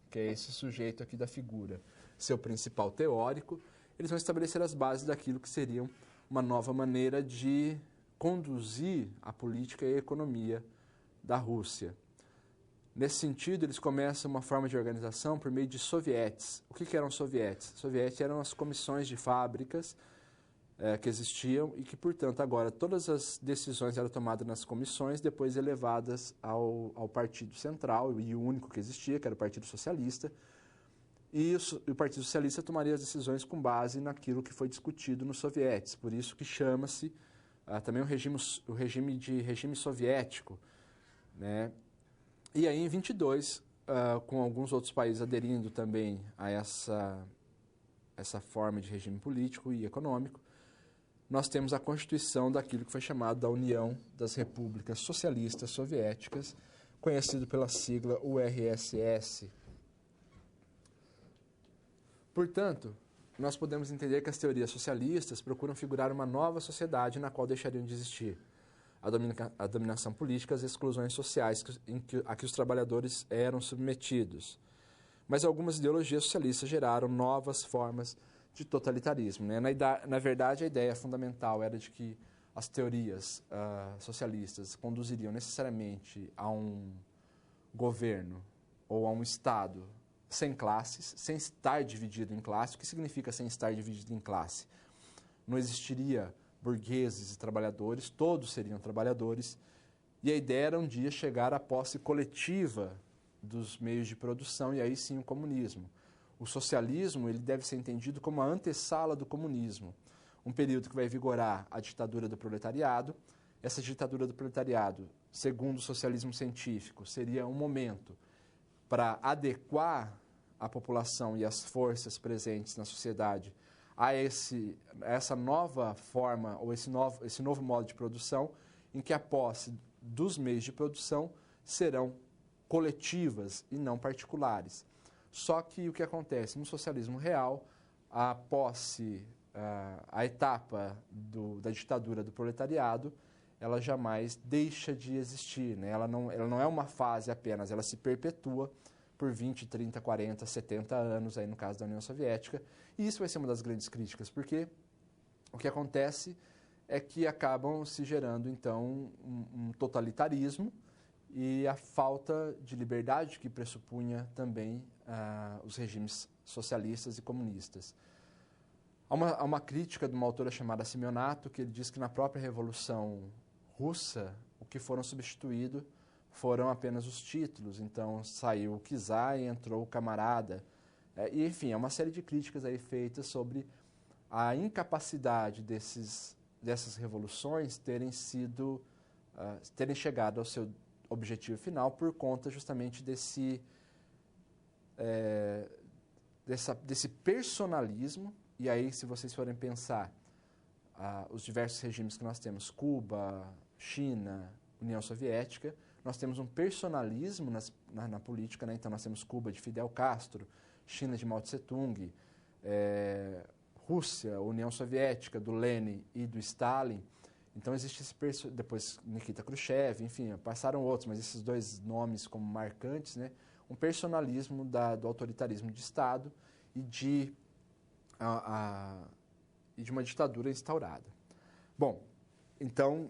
que é esse sujeito aqui da figura, seu principal teórico, eles vão estabelecer as bases daquilo que seria uma nova maneira de conduzir a política e a economia da Rússia. Nesse sentido, eles começam uma forma de organização por meio de sovietes. O que eram sovietes? Sovietes eram as comissões de fábricas que existiam e que, portanto, agora todas as decisões eram tomadas nas comissões, depois elevadas ao Partido Central, e o único que existia, que era o Partido Socialista. E o Partido Socialista tomaria as decisões com base naquilo que foi discutido nos sovietes. Por isso que chama-se também o regime soviético, né? E aí, em 22, com alguns outros países aderindo também a essa forma de regime político e econômico, nós temos a constituição daquilo que foi chamado da União das Repúblicas Socialistas Soviéticas, conhecido pela sigla URSS. Portanto, nós podemos entender que as teorias socialistas procuram figurar uma nova sociedade na qual deixariam de existir a dominação política, as exclusões sociais a que os trabalhadores eram submetidos. Mas algumas ideologias socialistas geraram novas formas de totalitarismo, né? Na verdade, a ideia fundamental era de que as teorias socialistas conduziriam necessariamente a um governo ou a um Estado sem classes, sem estar dividido em classe. O que significa sem estar dividido em classe? Não existiria burgueses e trabalhadores, todos seriam trabalhadores, e a ideia era um dia chegar à posse coletiva dos meios de produção, e aí sim o comunismo. O socialismo ele deve ser entendido como a antessala do comunismo, um período que vai vigorar a ditadura do proletariado. Essa ditadura do proletariado, segundo o socialismo científico, seria um momento para adequar a população e as forças presentes na sociedade a essa nova forma ou esse novo modo de produção, em que a posse dos meios de produção serão coletivas e não particulares. Só que o que acontece no socialismo real, a posse, a etapa da ditadura do proletariado, ela jamais deixa de existir, né? Ela não é uma fase apenas, ela se perpetua por 20, 30, 40, 70 anos, aí no caso da União Soviética. E isso vai ser uma das grandes críticas, porque o que acontece é que acabam se gerando, então, um totalitarismo e a falta de liberdade que pressupunha também os regimes socialistas e comunistas. Há uma crítica de uma autora chamada Simeonato, que ele diz que na própria Revolução Russa, o que foram substituídos foram apenas os títulos. Então, saiu o czar e entrou o camarada. E, enfim, é uma série de críticas aí feitas sobre a incapacidade dessas revoluções terem chegado ao seu objetivo final por conta justamente desse personalismo. E aí, se vocês forem pensar os diversos regimes que nós temos, Cuba, China, União Soviética, nós temos um personalismo na política, né? Então nós temos Cuba de Fidel Castro, China de Mao Tse-tung, Rússia, União Soviética do Lenin e do Stalin. Então existe depois Nikita Khrushchev, enfim, passaram outros, mas esses dois nomes como marcantes, né? Um personalismo do autoritarismo de Estado e de uma ditadura instaurada. Bom, então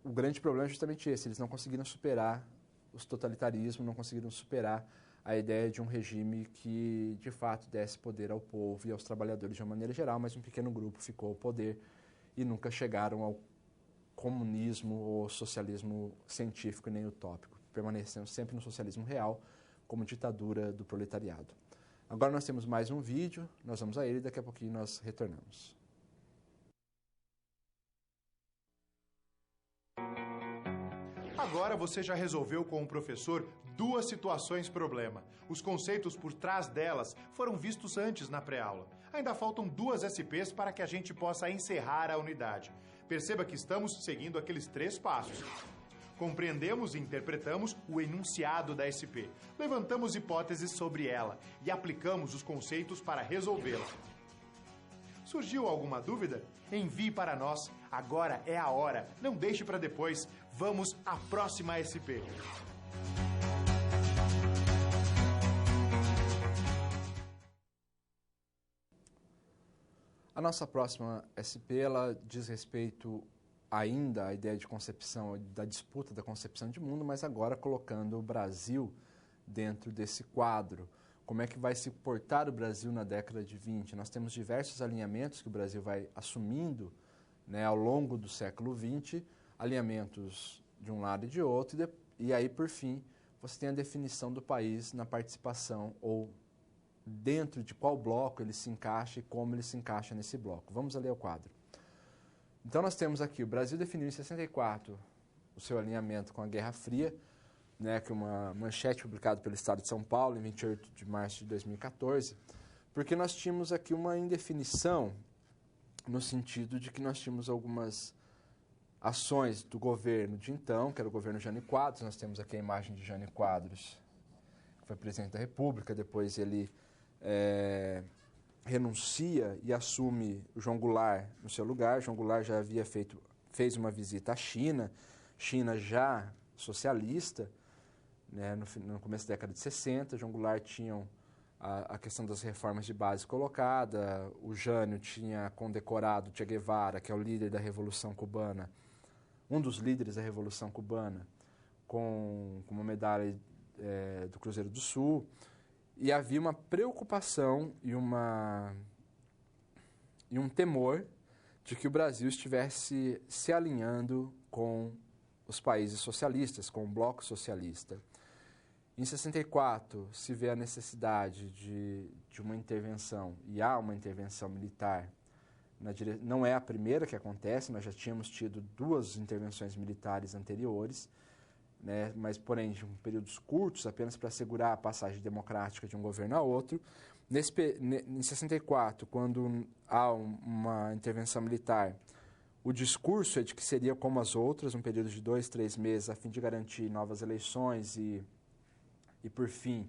o grande problema é justamente esse: eles não conseguiram superar os totalitarismos, não conseguiram superar a ideia de um regime que, de fato, desse poder ao povo e aos trabalhadores de uma maneira geral, mas um pequeno grupo ficou ao poder e nunca chegaram ao comunismo ou socialismo científico nem utópico, permanecendo sempre no socialismo real como ditadura do proletariado. Agora nós temos mais um vídeo, nós vamos a ele e daqui a pouquinho nós retornamos. Agora você já resolveu com o professor duas situações problema. Os conceitos por trás delas foram vistos antes na pré-aula. Ainda faltam 2 SPs para que a gente possa encerrar a unidade. Perceba que estamos seguindo aqueles 3 passos. Compreendemos e interpretamos o enunciado da SP. Levantamos hipóteses sobre ela e aplicamos os conceitos para resolvê-la. Surgiu alguma dúvida? Envie para nós. Agora é a hora. Não deixe para depois. Vamos à próxima SP. A nossa próxima SP, ela diz respeito ainda à ideia de concepção, da disputa da concepção de mundo, mas agora colocando o Brasil dentro desse quadro. Como é que vai se portar o Brasil na década de 20? Nós temos diversos alinhamentos que o Brasil vai assumindo, né, ao longo do século 20, alinhamentos de um lado e de outro, e aí, por fim, você tem a definição do país na participação ou dentro de qual bloco ele se encaixa e como ele se encaixa nesse bloco. Vamos ler o quadro. Então, nós temos aqui, o Brasil definiu em 64 o seu alinhamento com a Guerra Fria, né, que é uma manchete publicada pelo Estado de São Paulo em 28 de março de 2014, porque nós tínhamos aqui uma indefinição no sentido de que nós tínhamos algumas ações do governo de então, que era o governo Jânio Quadros. Nós temos aqui a imagem de Jânio Quadros, que foi presidente da República, depois ele renuncia e assume o João Goulart no seu lugar. João Goulart já havia fez uma visita à China, China já socialista, né, no começo da década de 60. João Goulart tinha a questão das reformas de base colocada, o Jânio tinha condecorado Che Guevara, que é o líder da Revolução Cubana, um dos líderes da Revolução Cubana, com uma medalha do Cruzeiro do Sul, e havia uma preocupação e um temor de que o Brasil estivesse se alinhando com os países socialistas, com o bloco socialista. Em 64, se vê a necessidade de uma intervenção, e há uma intervenção militar. Não é a primeira que acontece, nós já tínhamos tido 2 intervenções militares anteriores, né, mas, porém, de períodos curtos, apenas para assegurar a passagem democrática de um governo a outro. Em 64, quando há uma intervenção militar, o discurso é de que seria como as outras, um período de 2, 3 meses, a fim de garantir novas eleições e por fim,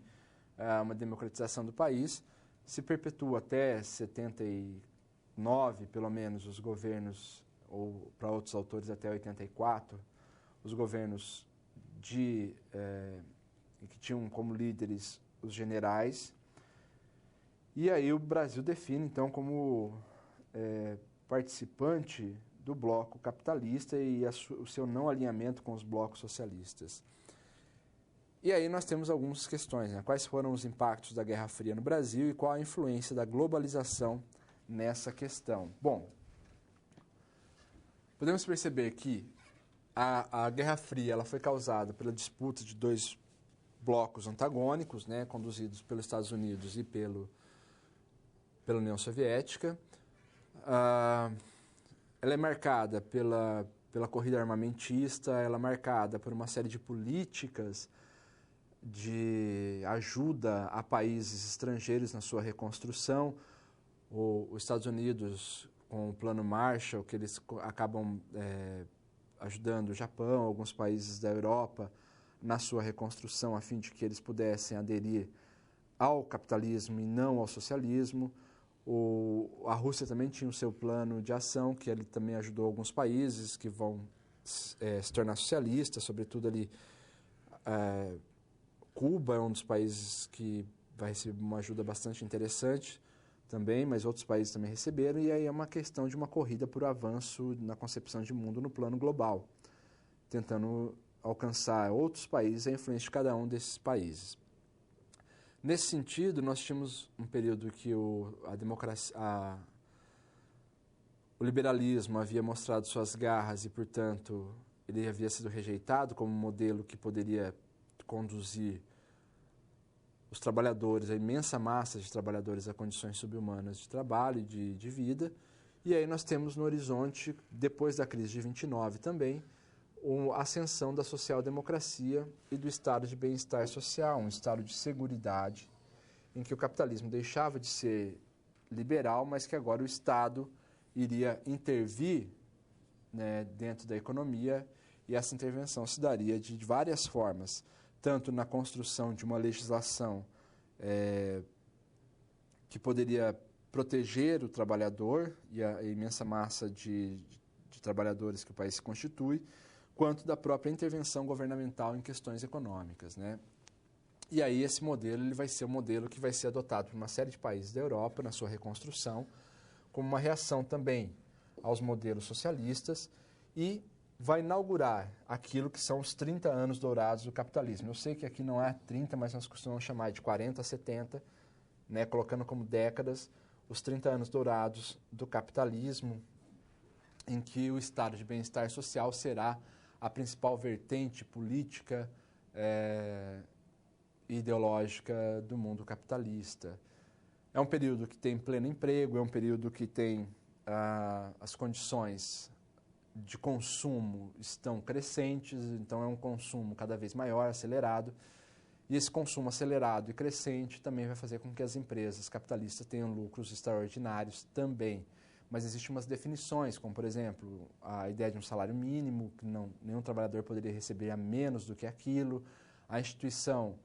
uma democratização do país. Se perpetua até 79, pelo menos, os governos, ou para outros autores até 84, os governos que tinham como líderes os generais. E aí o Brasil define, então, como participante do bloco capitalista e o seu não alinhamento com os blocos socialistas. E aí nós temos algumas questões, né? Quais foram os impactos da Guerra Fria no Brasil e qual a influência da globalização nessa questão? Bom, podemos perceber que a Guerra Fria ela foi causada pela disputa de 2 blocos antagônicos, né, conduzidos pelos Estados Unidos e pela União Soviética. Ela é marcada pela corrida armamentista, ela é marcada por uma série de políticas de ajuda a países estrangeiros na sua reconstrução. Os Estados Unidos, com o Plano Marshall, que eles acabam ajudando o Japão, alguns países da Europa, na sua reconstrução, a fim de que eles pudessem aderir ao capitalismo e não ao socialismo. A Rússia também tinha o seu plano de ação, que ele também ajudou alguns países que vão se tornar socialistas, sobretudo ali Cuba é um dos países que vai receber uma ajuda bastante interessante também, mas outros países também receberam, e aí é uma questão de uma corrida por avanço na concepção de mundo no plano global, tentando alcançar outros países, a influência de cada um desses países. Nesse sentido, nós tínhamos um período que o liberalismo havia mostrado suas garras e, portanto, ele havia sido rejeitado como modelo que poderia conduzir os trabalhadores, a imensa massa de trabalhadores a condições subhumanas de trabalho e de vida. E aí nós temos no horizonte, depois da crise de 29 também, a ascensão da social-democracia e do estado de bem-estar social, um estado de seguridade, em que o capitalismo deixava de ser liberal, mas que agora o Estado iria intervir, né, dentro da economia, e essa intervenção se daria de várias formas, tanto na construção de uma legislação que poderia proteger o trabalhador e a imensa massa de trabalhadores que o país se constitui, quanto da própria intervenção governamental em questões econômicas, né? E aí esse modelo ele vai ser um modelo que vai ser adotado por uma série de países da Europa na sua reconstrução, como uma reação também aos modelos socialistas, e vai inaugurar aquilo que são os 30 anos dourados do capitalismo. Eu sei que aqui não é 30, mas nós costumamos chamar de 40 a 70, né, colocando como décadas os 30 anos dourados do capitalismo, em que o estado de bem-estar social será a principal vertente política e ideológica do mundo capitalista. É um período que tem pleno emprego, é um período que tem as condições de consumo estão crescentes, então é um consumo cada vez maior, acelerado, e esse consumo acelerado e crescente também vai fazer com que as empresas capitalistas tenham lucros extraordinários também. Mas existem umas definições, como, por exemplo, a ideia de um salário mínimo, que nenhum trabalhador poderia receber a menos do que aquilo, a instituição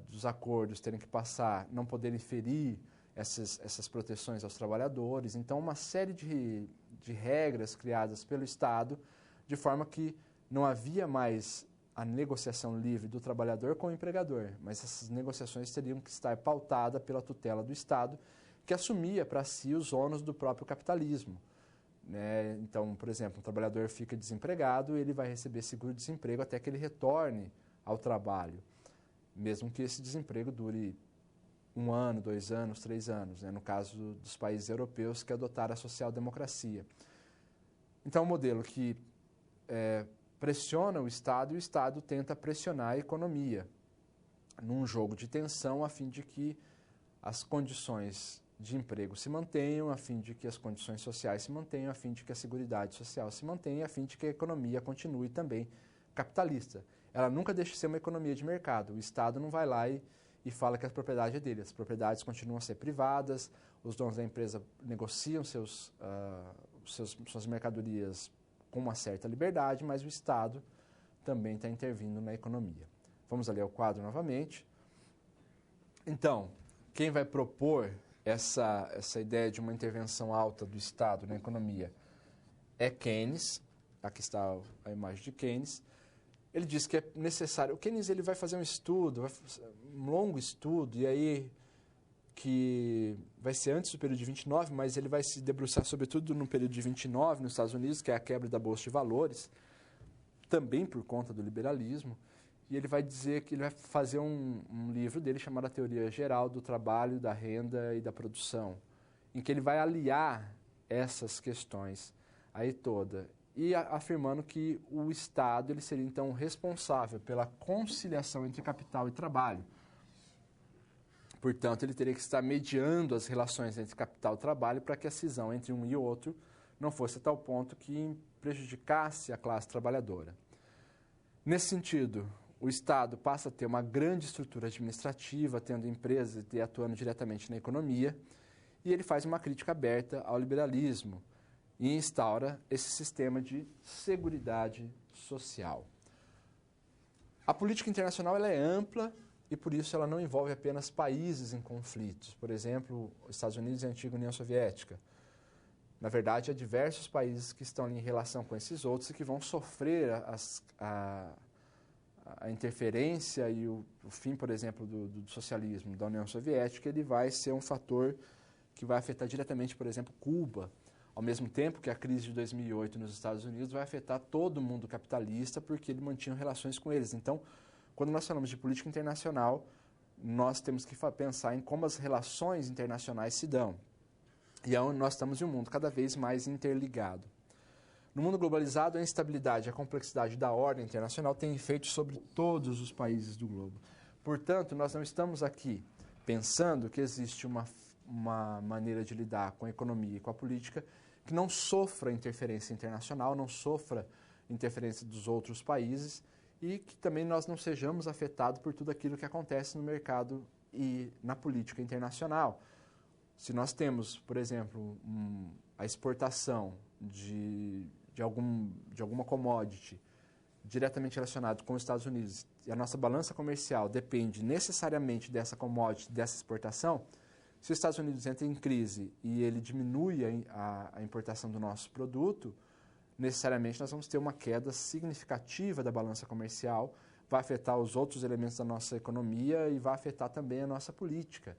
dos acordos terem que passar, não poderem ferir essas proteções aos trabalhadores. Então, uma série de regras criadas pelo Estado, de forma que não havia mais a negociação livre do trabalhador com o empregador, mas essas negociações teriam que estar pautadas pela tutela do Estado, que assumia para si os ônus do próprio capitalismo, né? Então, por exemplo, um trabalhador fica desempregado e ele vai receber seguro-desemprego até que ele retorne ao trabalho, mesmo que esse desemprego dure 1 ano, 2 anos, 3 anos, né? No caso dos países europeus que adotaram a social-democracia. Então, é um modelo que pressiona o Estado e o Estado tenta pressionar a economia, num jogo de tensão a fim de que as condições de emprego se mantenham, a fim de que as condições sociais se mantenham, a fim de que a seguridade social se mantenha, a fim de que a economia continue também capitalista. Ela nunca deixa de ser uma economia de mercado. O Estado não vai lá e fala que a propriedade é dele. As propriedades continuam a ser privadas, os donos da empresa negociam suas mercadorias com uma certa liberdade, mas o Estado também está intervindo na economia. Vamos ali ao quadro novamente. Então, quem vai propor essa ideia de uma intervenção alta do Estado na economia é Keynes. Aqui está a imagem de Keynes. Ele diz que é necessário... O Keynes ele vai fazer um estudo, um longo estudo, e aí que vai ser antes do período de 29, mas ele vai se debruçar sobretudo no período de 29 nos Estados Unidos, que é a quebra da Bolsa de Valores, também por conta do liberalismo, e ele vai dizer que ele vai fazer um livro dele chamado A Teoria Geral do Trabalho, da Renda e da Produção, em que ele vai aliar essas questões aí toda, e afirmando que o Estado ele seria então responsável pela conciliação entre capital e trabalho. Portanto, ele teria que estar mediando as relações entre capital e trabalho para que a cisão entre um e outro não fosse a tal ponto que prejudicasse a classe trabalhadora. Nesse sentido, o Estado passa a ter uma grande estrutura administrativa, tendo empresas e atuando diretamente na economia, e ele faz uma crítica aberta ao liberalismo e instaura esse sistema de seguridade social. A política internacional ela é ampla, e por isso ela não envolve apenas países em conflitos. Por exemplo, os Estados Unidos e a antiga União Soviética. Na verdade, há diversos países que estão ali em relação com esses outros e que vão sofrer a interferência e o fim, por exemplo, do socialismo da União Soviética. Ele vai ser um fator que vai afetar diretamente, por exemplo, Cuba. Ao mesmo tempo que a crise de 2008 nos Estados Unidos vai afetar todo o mundo capitalista porque ele mantinha relações com eles. Então, quando nós falamos de política internacional, nós temos que pensar em como as relações internacionais se dão. E é onde nós estamos em um mundo cada vez mais interligado. No mundo globalizado, a instabilidade e a complexidade da ordem internacional têm efeitos sobre todos os países do globo. Portanto, nós não estamos aqui pensando que existe uma maneira de lidar com a economia e com a política que não sofra interferência internacional, não sofra interferência dos outros países, e que também nós não sejamos afetados por tudo aquilo que acontece no mercado e na política internacional. Se nós temos, por exemplo, a exportação de alguma commodity diretamente relacionado com os Estados Unidos, e a nossa balança comercial depende necessariamente dessa commodity, dessa exportação, se os Estados Unidos entram em crise e ele diminui a importação do nosso produto, necessariamente nós vamos ter uma queda significativa da balança comercial, vai afetar os outros elementos da nossa economia e vai afetar também a nossa política.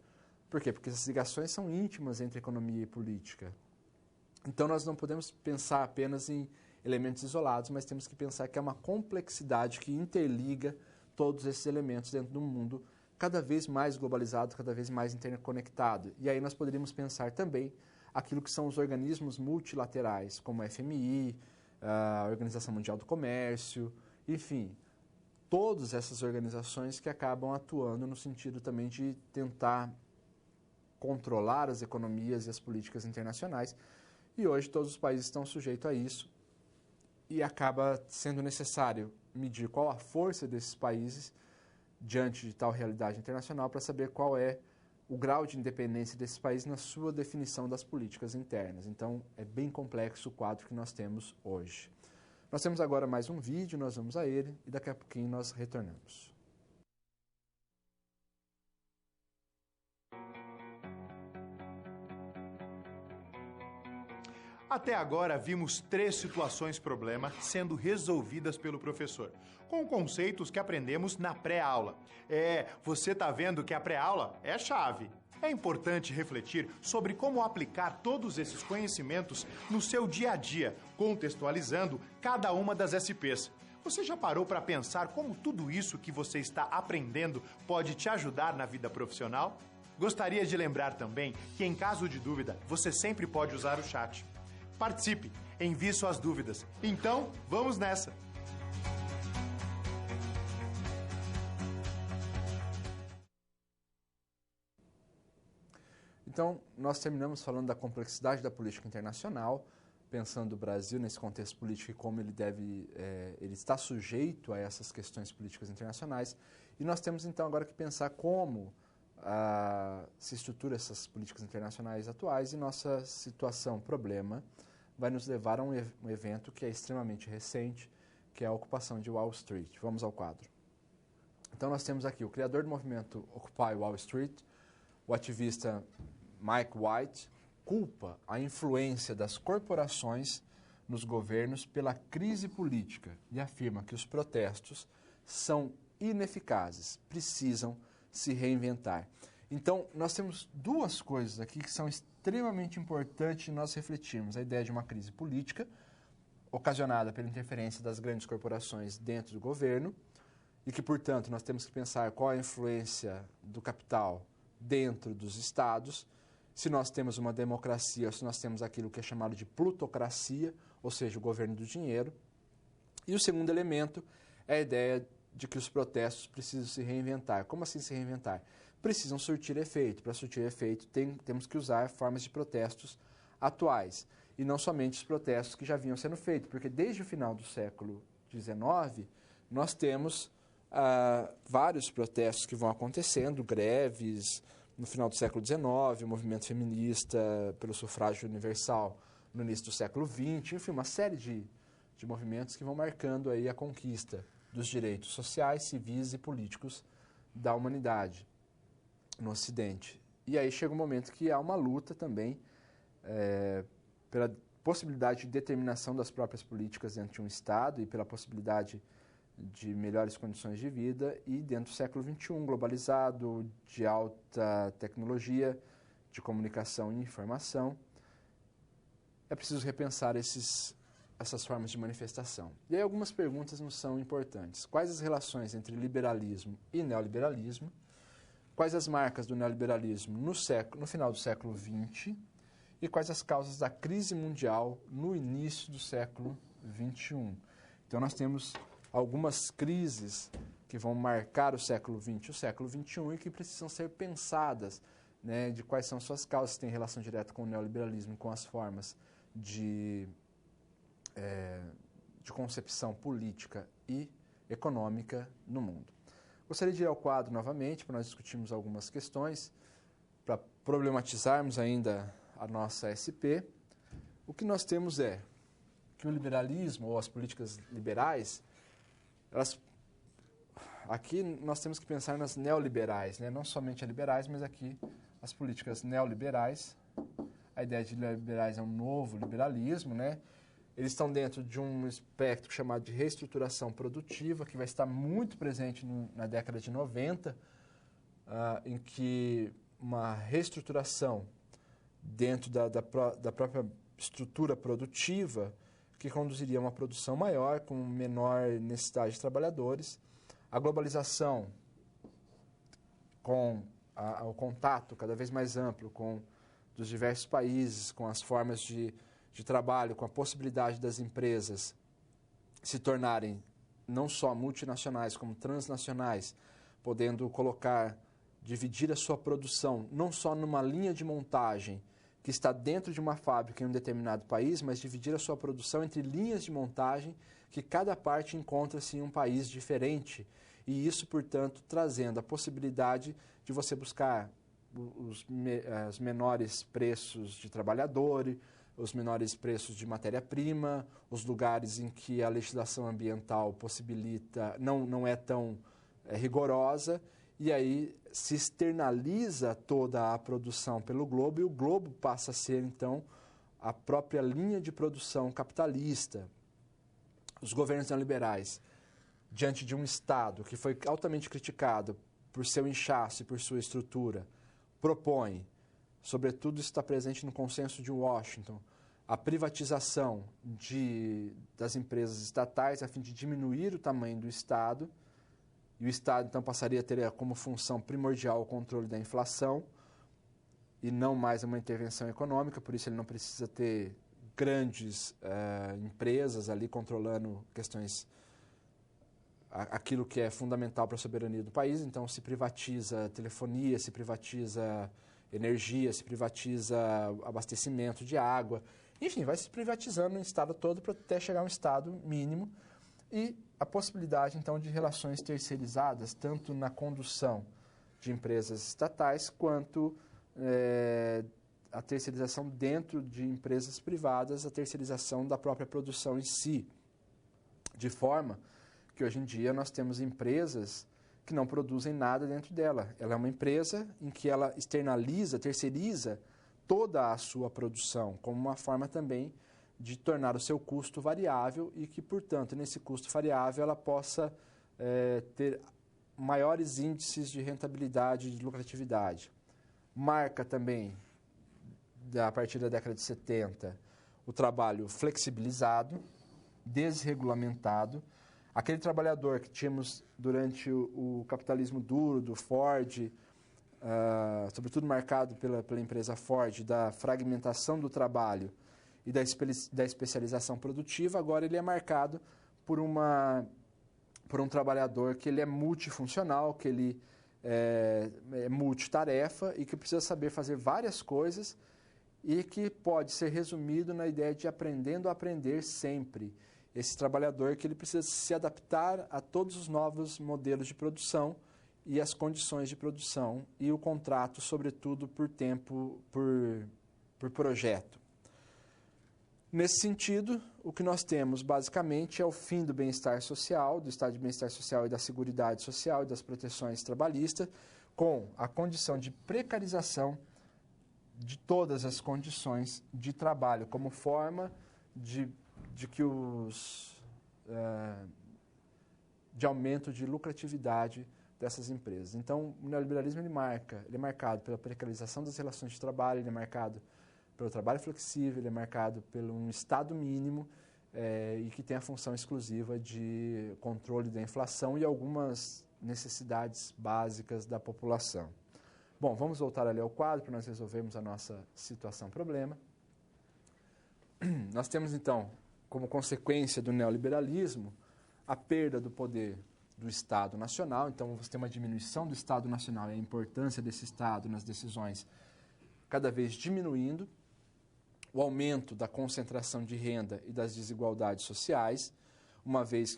Por quê? Porque essas ligações são íntimas entre economia e política. Então nós não podemos pensar apenas em elementos isolados, mas temos que pensar que é uma complexidade que interliga todos esses elementos dentro de um mundo cada vez mais globalizado, cada vez mais interconectado. E aí nós poderíamos pensar também aquilo que são os organismos multilaterais, como a FMI, a Organização Mundial do Comércio, enfim, todas essas organizações que acabam atuando no sentido também de tentar controlar as economias e as políticas internacionais. E hoje todos os países estão sujeitos a isso e acaba sendo necessário medir qual a força desses países diante de tal realidade internacional para saber qual é o grau de independência desses países na sua definição das políticas internas. Então, é bem complexo o quadro que nós temos hoje. Nós temos agora mais um vídeo, nós vamos a ele e daqui a pouquinho nós retornamos. Até agora, vimos 3 situações-problema sendo resolvidas pelo professor, com conceitos que aprendemos na pré-aula. Você tá vendo que a pré-aula é a chave. É importante refletir sobre como aplicar todos esses conhecimentos no seu dia a dia, contextualizando cada uma das SPs. Você já parou para pensar como tudo isso que você está aprendendo pode te ajudar na vida profissional? Gostaria de lembrar também que, em caso de dúvida, você sempre pode usar o chat. Participe, envie suas dúvidas. Então, vamos nessa! Então, nós terminamos falando da complexidade da política internacional, pensando o Brasil nesse contexto político e como ele está sujeito a essas questões políticas internacionais. E nós temos, então, agora que pensar como se estrutura essas políticas internacionais atuais, e nossa situação, problema, vai nos levar a um evento que é extremamente recente, que é a ocupação de Wall Street. Vamos ao quadro. Então, nós temos aqui o criador do movimento Occupy Wall Street, o ativista Mike White, culpa a influência das corporações nos governos pela crise política e afirma que os protestos são ineficazes, precisam se reinventar. Então, nós temos duas coisas aqui que são extremamente importantes nós refletirmos. A ideia de uma crise política, ocasionada pela interferência das grandes corporações dentro do governo, e que, portanto, nós temos que pensar qual a influência do capital dentro dos estados, se nós temos uma democracia, se nós temos aquilo que é chamado de plutocracia, ou seja, o governo do dinheiro. E o segundo elemento é a ideia de que os protestos precisam se reinventar. Como assim se reinventar? Precisam surtir efeito. Para surtir efeito, temos que usar formas de protestos atuais, e não somente os protestos que já vinham sendo feitos, porque desde o final do século XIX, nós temos vários protestos que vão acontecendo, greves. No final do século XIX, o movimento feminista pelo sufrágio universal no início do século XX, enfim, uma série de movimentos que vão marcando aí a conquista dos direitos sociais, civis e políticos da humanidade no Ocidente. E aí chega um momento que há uma luta também pela possibilidade de determinação das próprias políticas dentro de um Estado e pela possibilidade de melhores condições de vida, e dentro do século XXI, globalizado, de alta tecnologia, de comunicação e informação, é preciso repensar essas formas de manifestação. E aí algumas perguntas nos são importantes. Quais as relações entre liberalismo e neoliberalismo? Quais as marcas do neoliberalismo no final do século XX? E quais as causas da crise mundial no início do século XXI? Então nós temos algumas crises que vão marcar o século XX e o século XXI e que precisam ser pensadas, né, de quais são suas causas, se tem relação direta com o neoliberalismo, com as formas de concepção política e econômica no mundo. Gostaria de ir ao quadro novamente para nós discutirmos algumas questões, para problematizarmos ainda a nossa SP. O que nós temos é que o liberalismo ou as políticas liberais, aqui nós temos que pensar nas neoliberais, né? Não somente as liberais, mas aqui as políticas neoliberais. A ideia de neoliberais é um novo liberalismo, né? Eles estão dentro de um espectro chamado de reestruturação produtiva, que vai estar muito presente na década de 90, em que uma reestruturação dentro da própria estrutura produtiva que conduziria a uma produção maior, com menor necessidade de trabalhadores. A globalização, com o contato cada vez mais amplo dos diversos países, com as formas de trabalho, com a possibilidade das empresas se tornarem não só multinacionais, como transnacionais, podendo dividir a sua produção, não só numa linha de montagem que está dentro de uma fábrica em um determinado país, mas dividir a sua produção entre linhas de montagem que cada parte encontra-se em um país diferente. E isso, portanto, trazendo a possibilidade de você buscar os menores preços de trabalhador, os menores preços de matéria-prima, os lugares em que a legislação ambiental possibilita, não é tão rigorosa, e aí se externaliza toda a produção pelo globo, e o globo passa a ser, então, a própria linha de produção capitalista. Os governos neoliberais, diante de um Estado que foi altamente criticado por seu inchaço e por sua estrutura, propõem, sobretudo isso está presente no consenso de Washington, a privatização das empresas estatais a fim de diminuir o tamanho do Estado, e o Estado, então, passaria a ter como função primordial o controle da inflação e não mais uma intervenção econômica, por isso ele não precisa ter grandes empresas ali controlando questões, aquilo que é fundamental para a soberania do país. Então, se privatiza telefonia, se privatiza energia, se privatiza abastecimento de água. Enfim, vai se privatizando no estado todo para até chegar a um estado mínimo. E a possibilidade, então, de relações terceirizadas, tanto na condução de empresas estatais, quanto a terceirização dentro de empresas privadas, a terceirização da própria produção em si. De forma que hoje em dia nós temos empresas que não produzem nada dentro dela. Ela é uma empresa em que ela externaliza, terceiriza toda a sua produção, como uma forma também de tornar o seu custo variável e que, portanto, nesse custo variável ela possa ter maiores índices de rentabilidade e de lucratividade. Marca também, a partir da década de 70, o trabalho flexibilizado, desregulamentado. Aquele trabalhador que tínhamos durante o capitalismo duro do Ford, sobretudo marcado pela empresa Ford, da fragmentação do trabalho e da especialização produtiva, agora ele é marcado por um trabalhador que ele é multifuncional, que ele é multitarefa e que precisa saber fazer várias coisas e que pode ser resumido na ideia de aprendendo a aprender sempre. Esse trabalhador que ele precisa se adaptar a todos os novos modelos de produção e as condições de produção e o contrato, sobretudo, por tempo, por projeto. Nesse sentido, o que nós temos, basicamente, é o fim do bem-estar social, do estado de bem-estar social e da seguridade social e das proteções trabalhistas, com a condição de precarização de todas as condições de trabalho, como forma de aumento de lucratividade dessas empresas. Então, o neoliberalismo ele é marcado pela precarização das relações de trabalho, ele é marcado pelo trabalho flexível, ele é marcado por um estado mínimo e que tem a função exclusiva de controle da inflação e algumas necessidades básicas da população. Bom, vamos voltar ali ao quadro para nós resolvermos a nossa situação-problema. Nós temos, então, como consequência do neoliberalismo, a perda do poder do Estado Nacional. Então, você tem uma diminuição do Estado Nacional e a importância desse Estado nas decisões cada vez diminuindo, o aumento da concentração de renda e das desigualdades sociais, uma vez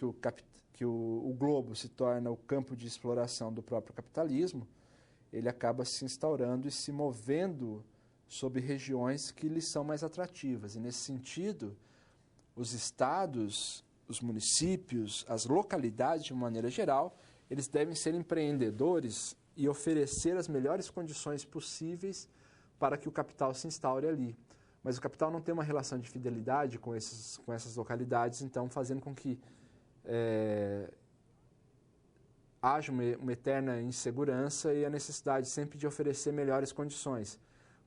que o globo se torna o campo de exploração do próprio capitalismo, ele acaba se instaurando e se movendo sobre regiões que lhe são mais atrativas. E, nesse sentido, os estados, os municípios, as localidades, de uma maneira geral, eles devem ser empreendedores e oferecer as melhores condições possíveis para que o capital se instaure ali. Mas o capital não tem uma relação de fidelidade com essas localidades, então fazendo com que haja uma eterna insegurança e a necessidade sempre de oferecer melhores condições.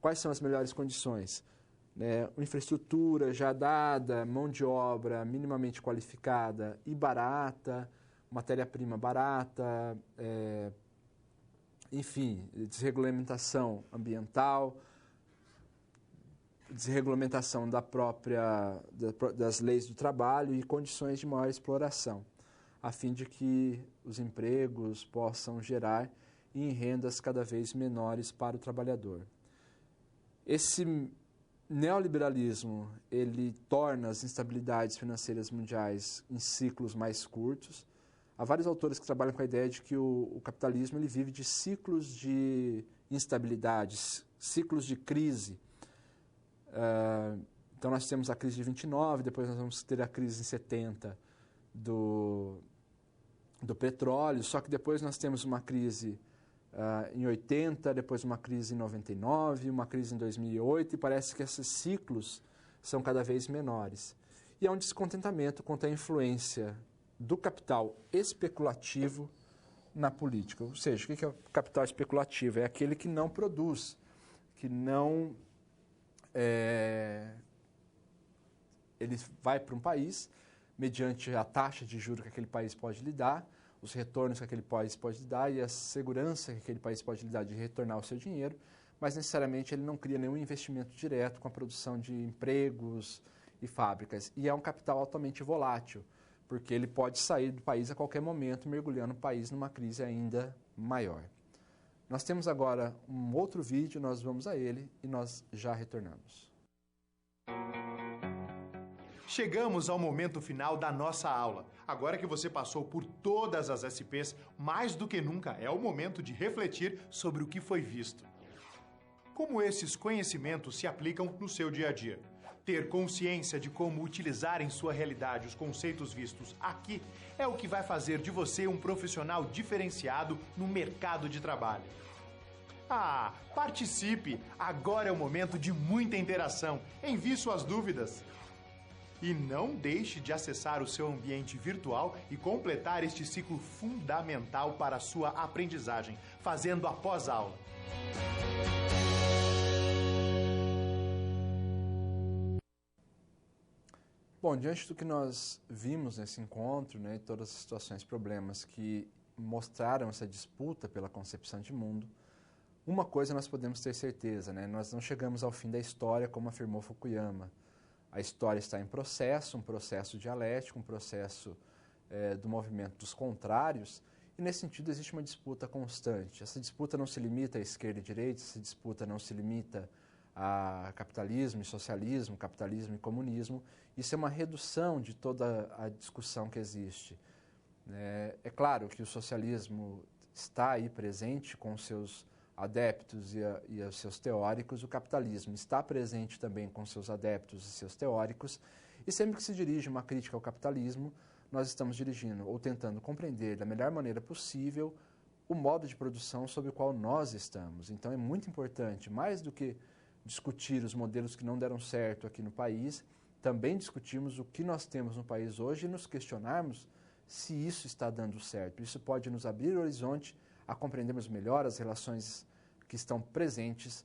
Quais são as melhores condições? Infraestrutura já dada, mão de obra minimamente qualificada e barata, matéria-prima barata, enfim, desregulamentação ambiental, desregulamentação das leis do trabalho e condições de maior exploração, a fim de que os empregos possam gerar em rendas cada vez menores para o trabalhador. Esse neoliberalismo, ele torna as instabilidades financeiras mundiais em ciclos mais curtos. Há vários autores que trabalham com a ideia de que o capitalismo ele vive de ciclos de instabilidades, ciclos de crise. Então, nós temos a crise de 29, depois nós vamos ter a crise em 70 do petróleo, só que depois nós temos uma crise em 80, depois uma crise em 99, uma crise em 2008, e parece que esses ciclos são cada vez menores. E há um descontentamento quanto à influência do capital especulativo na política. Ou seja, o que é o capital especulativo? É aquele que não produz, que não... ele vai para um país, mediante a taxa de juros que aquele país pode lhe dar, os retornos que aquele país pode lhe dar e a segurança que aquele país pode lhe dar de retornar o seu dinheiro, mas necessariamente ele não cria nenhum investimento direto com a produção de empregos e fábricas. E é um capital altamente volátil, porque ele pode sair do país a qualquer momento, mergulhando o país numa crise ainda maior. Nós temos agora um outro vídeo, nós vamos a ele e nós já retornamos. Chegamos ao momento final da nossa aula. Agora que você passou por todas as SPs, mais do que nunca é o momento de refletir sobre o que foi visto. Como esses conhecimentos se aplicam no seu dia a dia? Ter consciência de como utilizar em sua realidade os conceitos vistos aqui é o que vai fazer de você um profissional diferenciado no mercado de trabalho. Ah, participe! Agora é o momento de muita interação. Envie suas dúvidas. E não deixe de acessar o seu ambiente virtual e completar este ciclo fundamental para a sua aprendizagem, fazendo a pós-aula. Bom, diante do que nós vimos nesse encontro, né, e todas as situações, problemas que mostraram essa disputa pela concepção de mundo, uma coisa nós podemos ter certeza, né, nós não chegamos ao fim da história, como afirmou Fukuyama. A história está em processo, um processo dialético, um processo do movimento dos contrários, e nesse sentido existe uma disputa constante. Essa disputa não se limita à esquerda e direita, essa disputa não se limita a capitalismo e socialismo, capitalismo e comunismo. Isso é uma redução de toda a discussão que existe. É claro que o socialismo está aí presente com seus adeptos e os seus teóricos, o capitalismo está presente também com seus adeptos e seus teóricos, e sempre que se dirige uma crítica ao capitalismo, nós estamos dirigindo ou tentando compreender da melhor maneira possível o modo de produção sob o qual nós estamos. Então é muito importante, mais do que discutir os modelos que não deram certo aqui no país, também discutirmos o que nós temos no país hoje e nos questionarmos se isso está dando certo. Isso pode nos abrir o horizonte a compreendermos melhor as relações que estão presentes,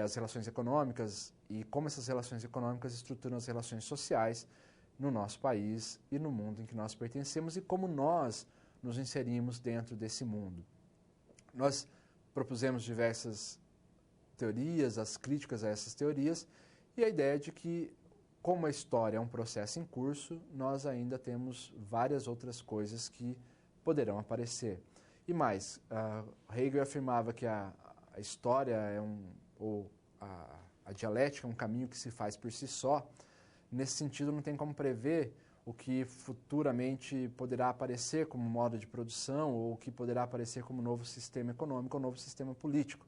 as relações econômicas e como essas relações econômicas estruturam as relações sociais no nosso país e no mundo em que nós pertencemos e como nós nos inserimos dentro desse mundo. Nós propusemos diversas teorias, as críticas a essas teorias e a ideia de que, como a história é um processo em curso, nós ainda temos várias outras coisas que poderão aparecer. E mais, Hegel afirmava que a história a dialética é um caminho que se faz por si só. Nesse sentido, não tem como prever o que futuramente poderá aparecer como modo de produção ou o que poderá aparecer como novo sistema econômico ou novo sistema político.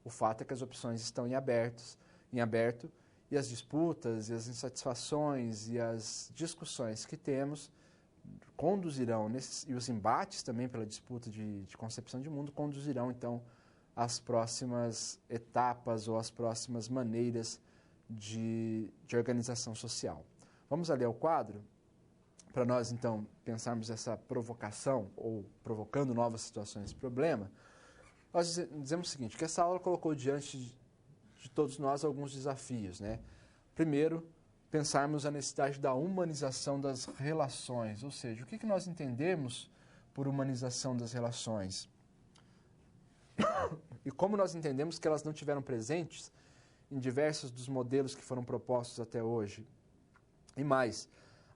O fato é que as opções estão em aberto e as disputas e as insatisfações e as discussões que temos conduzirão, e os embates também pela disputa de concepção de mundo, conduzirão, então, às próximas etapas ou às próximas maneiras de organização social. Vamos ali ao quadro, para nós, então, pensarmos essa provocação ou provocando novas situações de problema. Nós dizemos o seguinte, que essa aula colocou diante de todos nós alguns desafios, né? Primeiro, pensarmos a necessidade da humanização das relações, ou seja, o que nós entendemos por humanização das relações e como nós entendemos que elas não tiveram presentes em diversos dos modelos que foram propostos até hoje. E mais,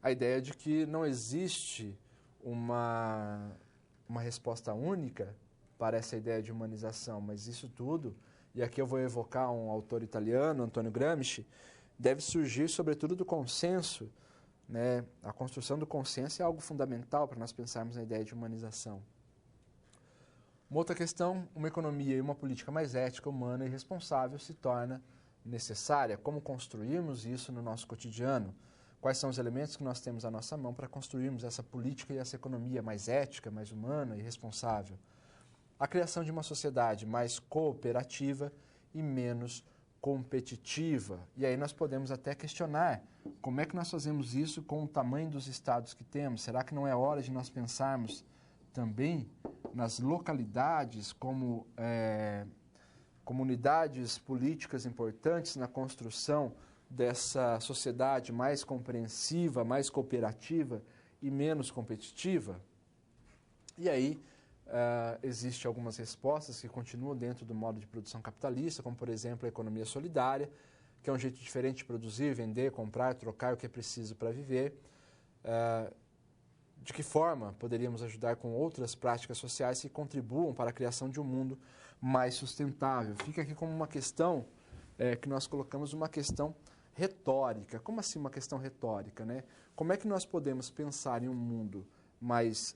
a ideia de que não existe uma resposta única para essa ideia de humanização, mas isso tudo, e aqui eu vou evocar um autor italiano, Antonio Gramsci, deve surgir sobretudo do consenso, né? A construção do consenso é algo fundamental para nós pensarmos na ideia de humanização. Uma outra questão, uma economia e uma política mais ética, humana e responsável se torna necessária. Como construirmos isso no nosso cotidiano? Quais são os elementos que nós temos à nossa mão para construirmos essa política e essa economia mais ética, mais humana e responsável? A criação de uma sociedade mais cooperativa e menos competitiva. E aí nós podemos até questionar como é que nós fazemos isso com o tamanho dos estados que temos. Será que não é hora de nós pensarmos também nas localidades como comunidades políticas importantes na construção dessa sociedade mais compreensiva, mais cooperativa e menos competitiva? E aí existem algumas respostas que continuam dentro do modo de produção capitalista, como, por exemplo, a economia solidária, que é um jeito diferente de produzir, vender, comprar, trocar o que é preciso para viver. de que forma poderíamos ajudar com outras práticas sociais que contribuam para a criação de um mundo mais sustentável. Fica aqui como uma questão que nós colocamos uma questão retórica. Como assim uma questão retórica, né? Como é que nós podemos pensar em um mundo mais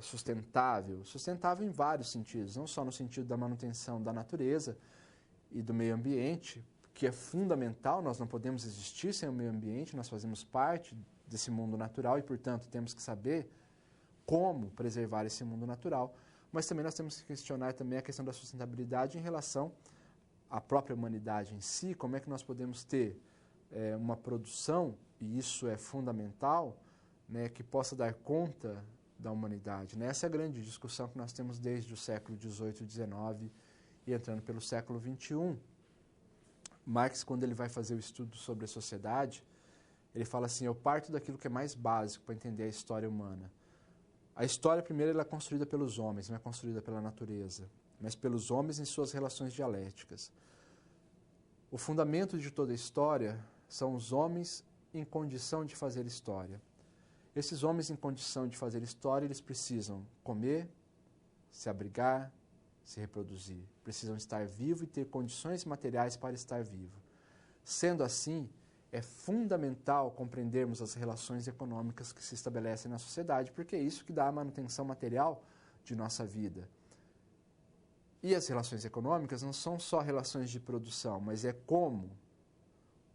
sustentável? Sustentável em vários sentidos, não só no sentido da manutenção da natureza e do meio ambiente, que é fundamental, nós não podemos existir sem o meio ambiente, nós fazemos parte desse mundo natural e, portanto, temos que saber como preservar esse mundo natural, mas também nós temos que questionar também a questão da sustentabilidade em relação à própria humanidade em si, como é que nós podemos ter uma produção, e isso é fundamental, né, que possa dar conta da humanidade. Né? Essa é a grande discussão que nós temos desde o século XVIII e XIX e entrando pelo século XXI. Marx, quando ele vai fazer o estudo sobre a sociedade, ele fala assim, eu parto daquilo que é mais básico para entender a história humana. A história, primeiro, ela é construída pelos homens, não é construída pela natureza, mas pelos homens em suas relações dialéticas. O fundamento de toda a história são os homens em condição de fazer história. Esses homens em condição de fazer história, eles precisam comer, se abrigar, se reproduzir. Precisam estar vivos e ter condições materiais para estar vivo. Sendo assim, é fundamental compreendermos as relações econômicas que se estabelecem na sociedade, porque é isso que dá a manutenção material de nossa vida. E as relações econômicas não são só relações de produção, mas é como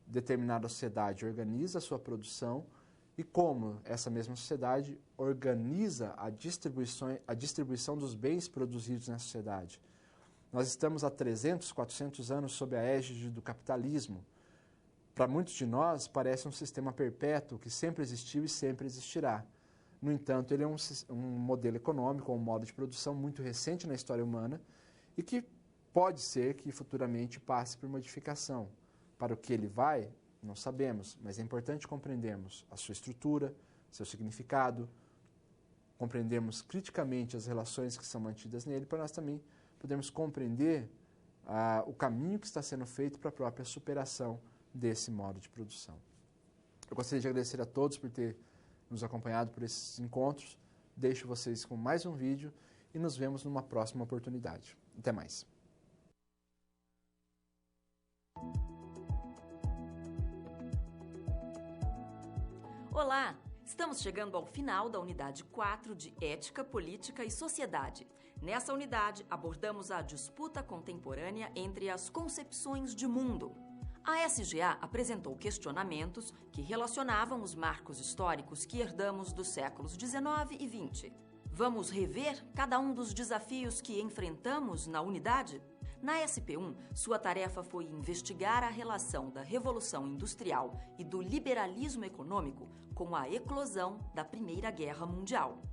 determinada sociedade organiza a sua produção e como essa mesma sociedade organiza a distribuição dos bens produzidos na sociedade. Nós estamos há 300, 400 anos sob a égide do capitalismo. Para muitos de nós, parece um sistema perpétuo que sempre existiu e sempre existirá. No entanto, ele é um modelo econômico, um modo de produção muito recente na história humana e que pode ser que futuramente passe por modificação. Para o que ele vai, não sabemos, mas é importante compreendermos a sua estrutura, seu significado, compreendermos criticamente as relações que são mantidas nele, para nós também podermos compreender o caminho que está sendo feito para a própria superação desse modo de produção. Eu gostaria de agradecer a todos por ter nos acompanhado por esses encontros. Deixo vocês com mais um vídeo e nos vemos numa próxima oportunidade. Até mais. Olá! Estamos chegando ao final da unidade 4 de Ética, Política e Sociedade. Nessa unidade, abordamos a disputa contemporânea entre as concepções de mundo. A SGA apresentou questionamentos que relacionavam os marcos históricos que herdamos dos séculos XIX e XX. Vamos rever cada um dos desafios que enfrentamos na unidade? Na SP1, sua tarefa foi investigar a relação da Revolução Industrial e do liberalismo econômico com a eclosão da Primeira Guerra Mundial.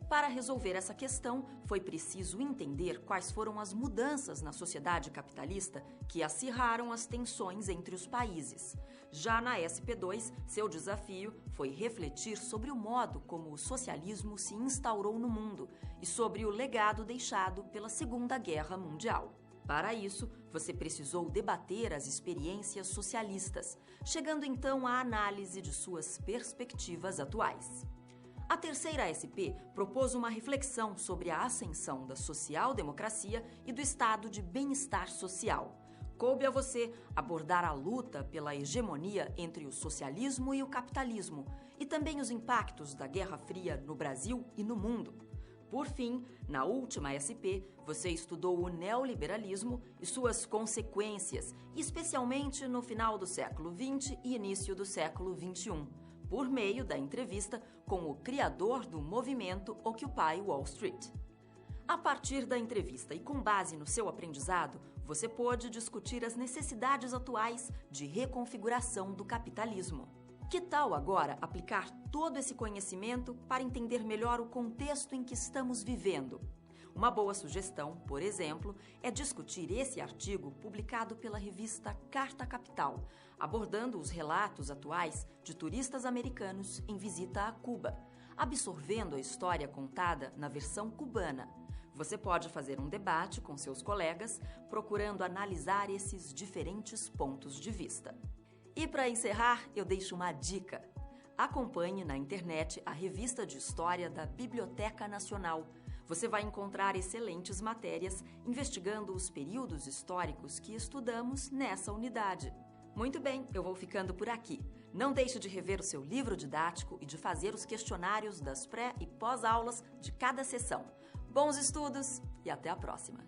Para resolver essa questão, foi preciso entender quais foram as mudanças na sociedade capitalista que acirraram as tensões entre os países. Já na SP2, seu desafio foi refletir sobre o modo como o socialismo se instaurou no mundo e sobre o legado deixado pela Segunda Guerra Mundial. Para isso, você precisou debater as experiências socialistas, chegando então à análise de suas perspectivas atuais. A terceira SP propôs uma reflexão sobre a ascensão da social-democracia e do estado de bem-estar social. Coube a você abordar a luta pela hegemonia entre o socialismo e o capitalismo e também os impactos da Guerra Fria no Brasil e no mundo. Por fim, na última SP, você estudou o neoliberalismo e suas consequências, especialmente no final do século XX e início do século XXI, por meio da entrevista com o criador do movimento Occupy Wall Street. A partir da entrevista e com base no seu aprendizado, você pôde discutir as necessidades atuais de reconfiguração do capitalismo. Que tal agora aplicar todo esse conhecimento para entender melhor o contexto em que estamos vivendo? Uma boa sugestão, por exemplo, é discutir esse artigo publicado pela revista Carta Capital, abordando os relatos atuais de turistas americanos em visita a Cuba, absorvendo a história contada na versão cubana. Você pode fazer um debate com seus colegas, procurando analisar esses diferentes pontos de vista. E para encerrar, eu deixo uma dica. Acompanhe na internet a revista de História da Biblioteca Nacional. Você vai encontrar excelentes matérias investigando os períodos históricos que estudamos nessa unidade. Muito bem, eu vou ficando por aqui. Não deixe de rever o seu livro didático e de fazer os questionários das pré- e pós-aulas de cada sessão. Bons estudos e até a próxima!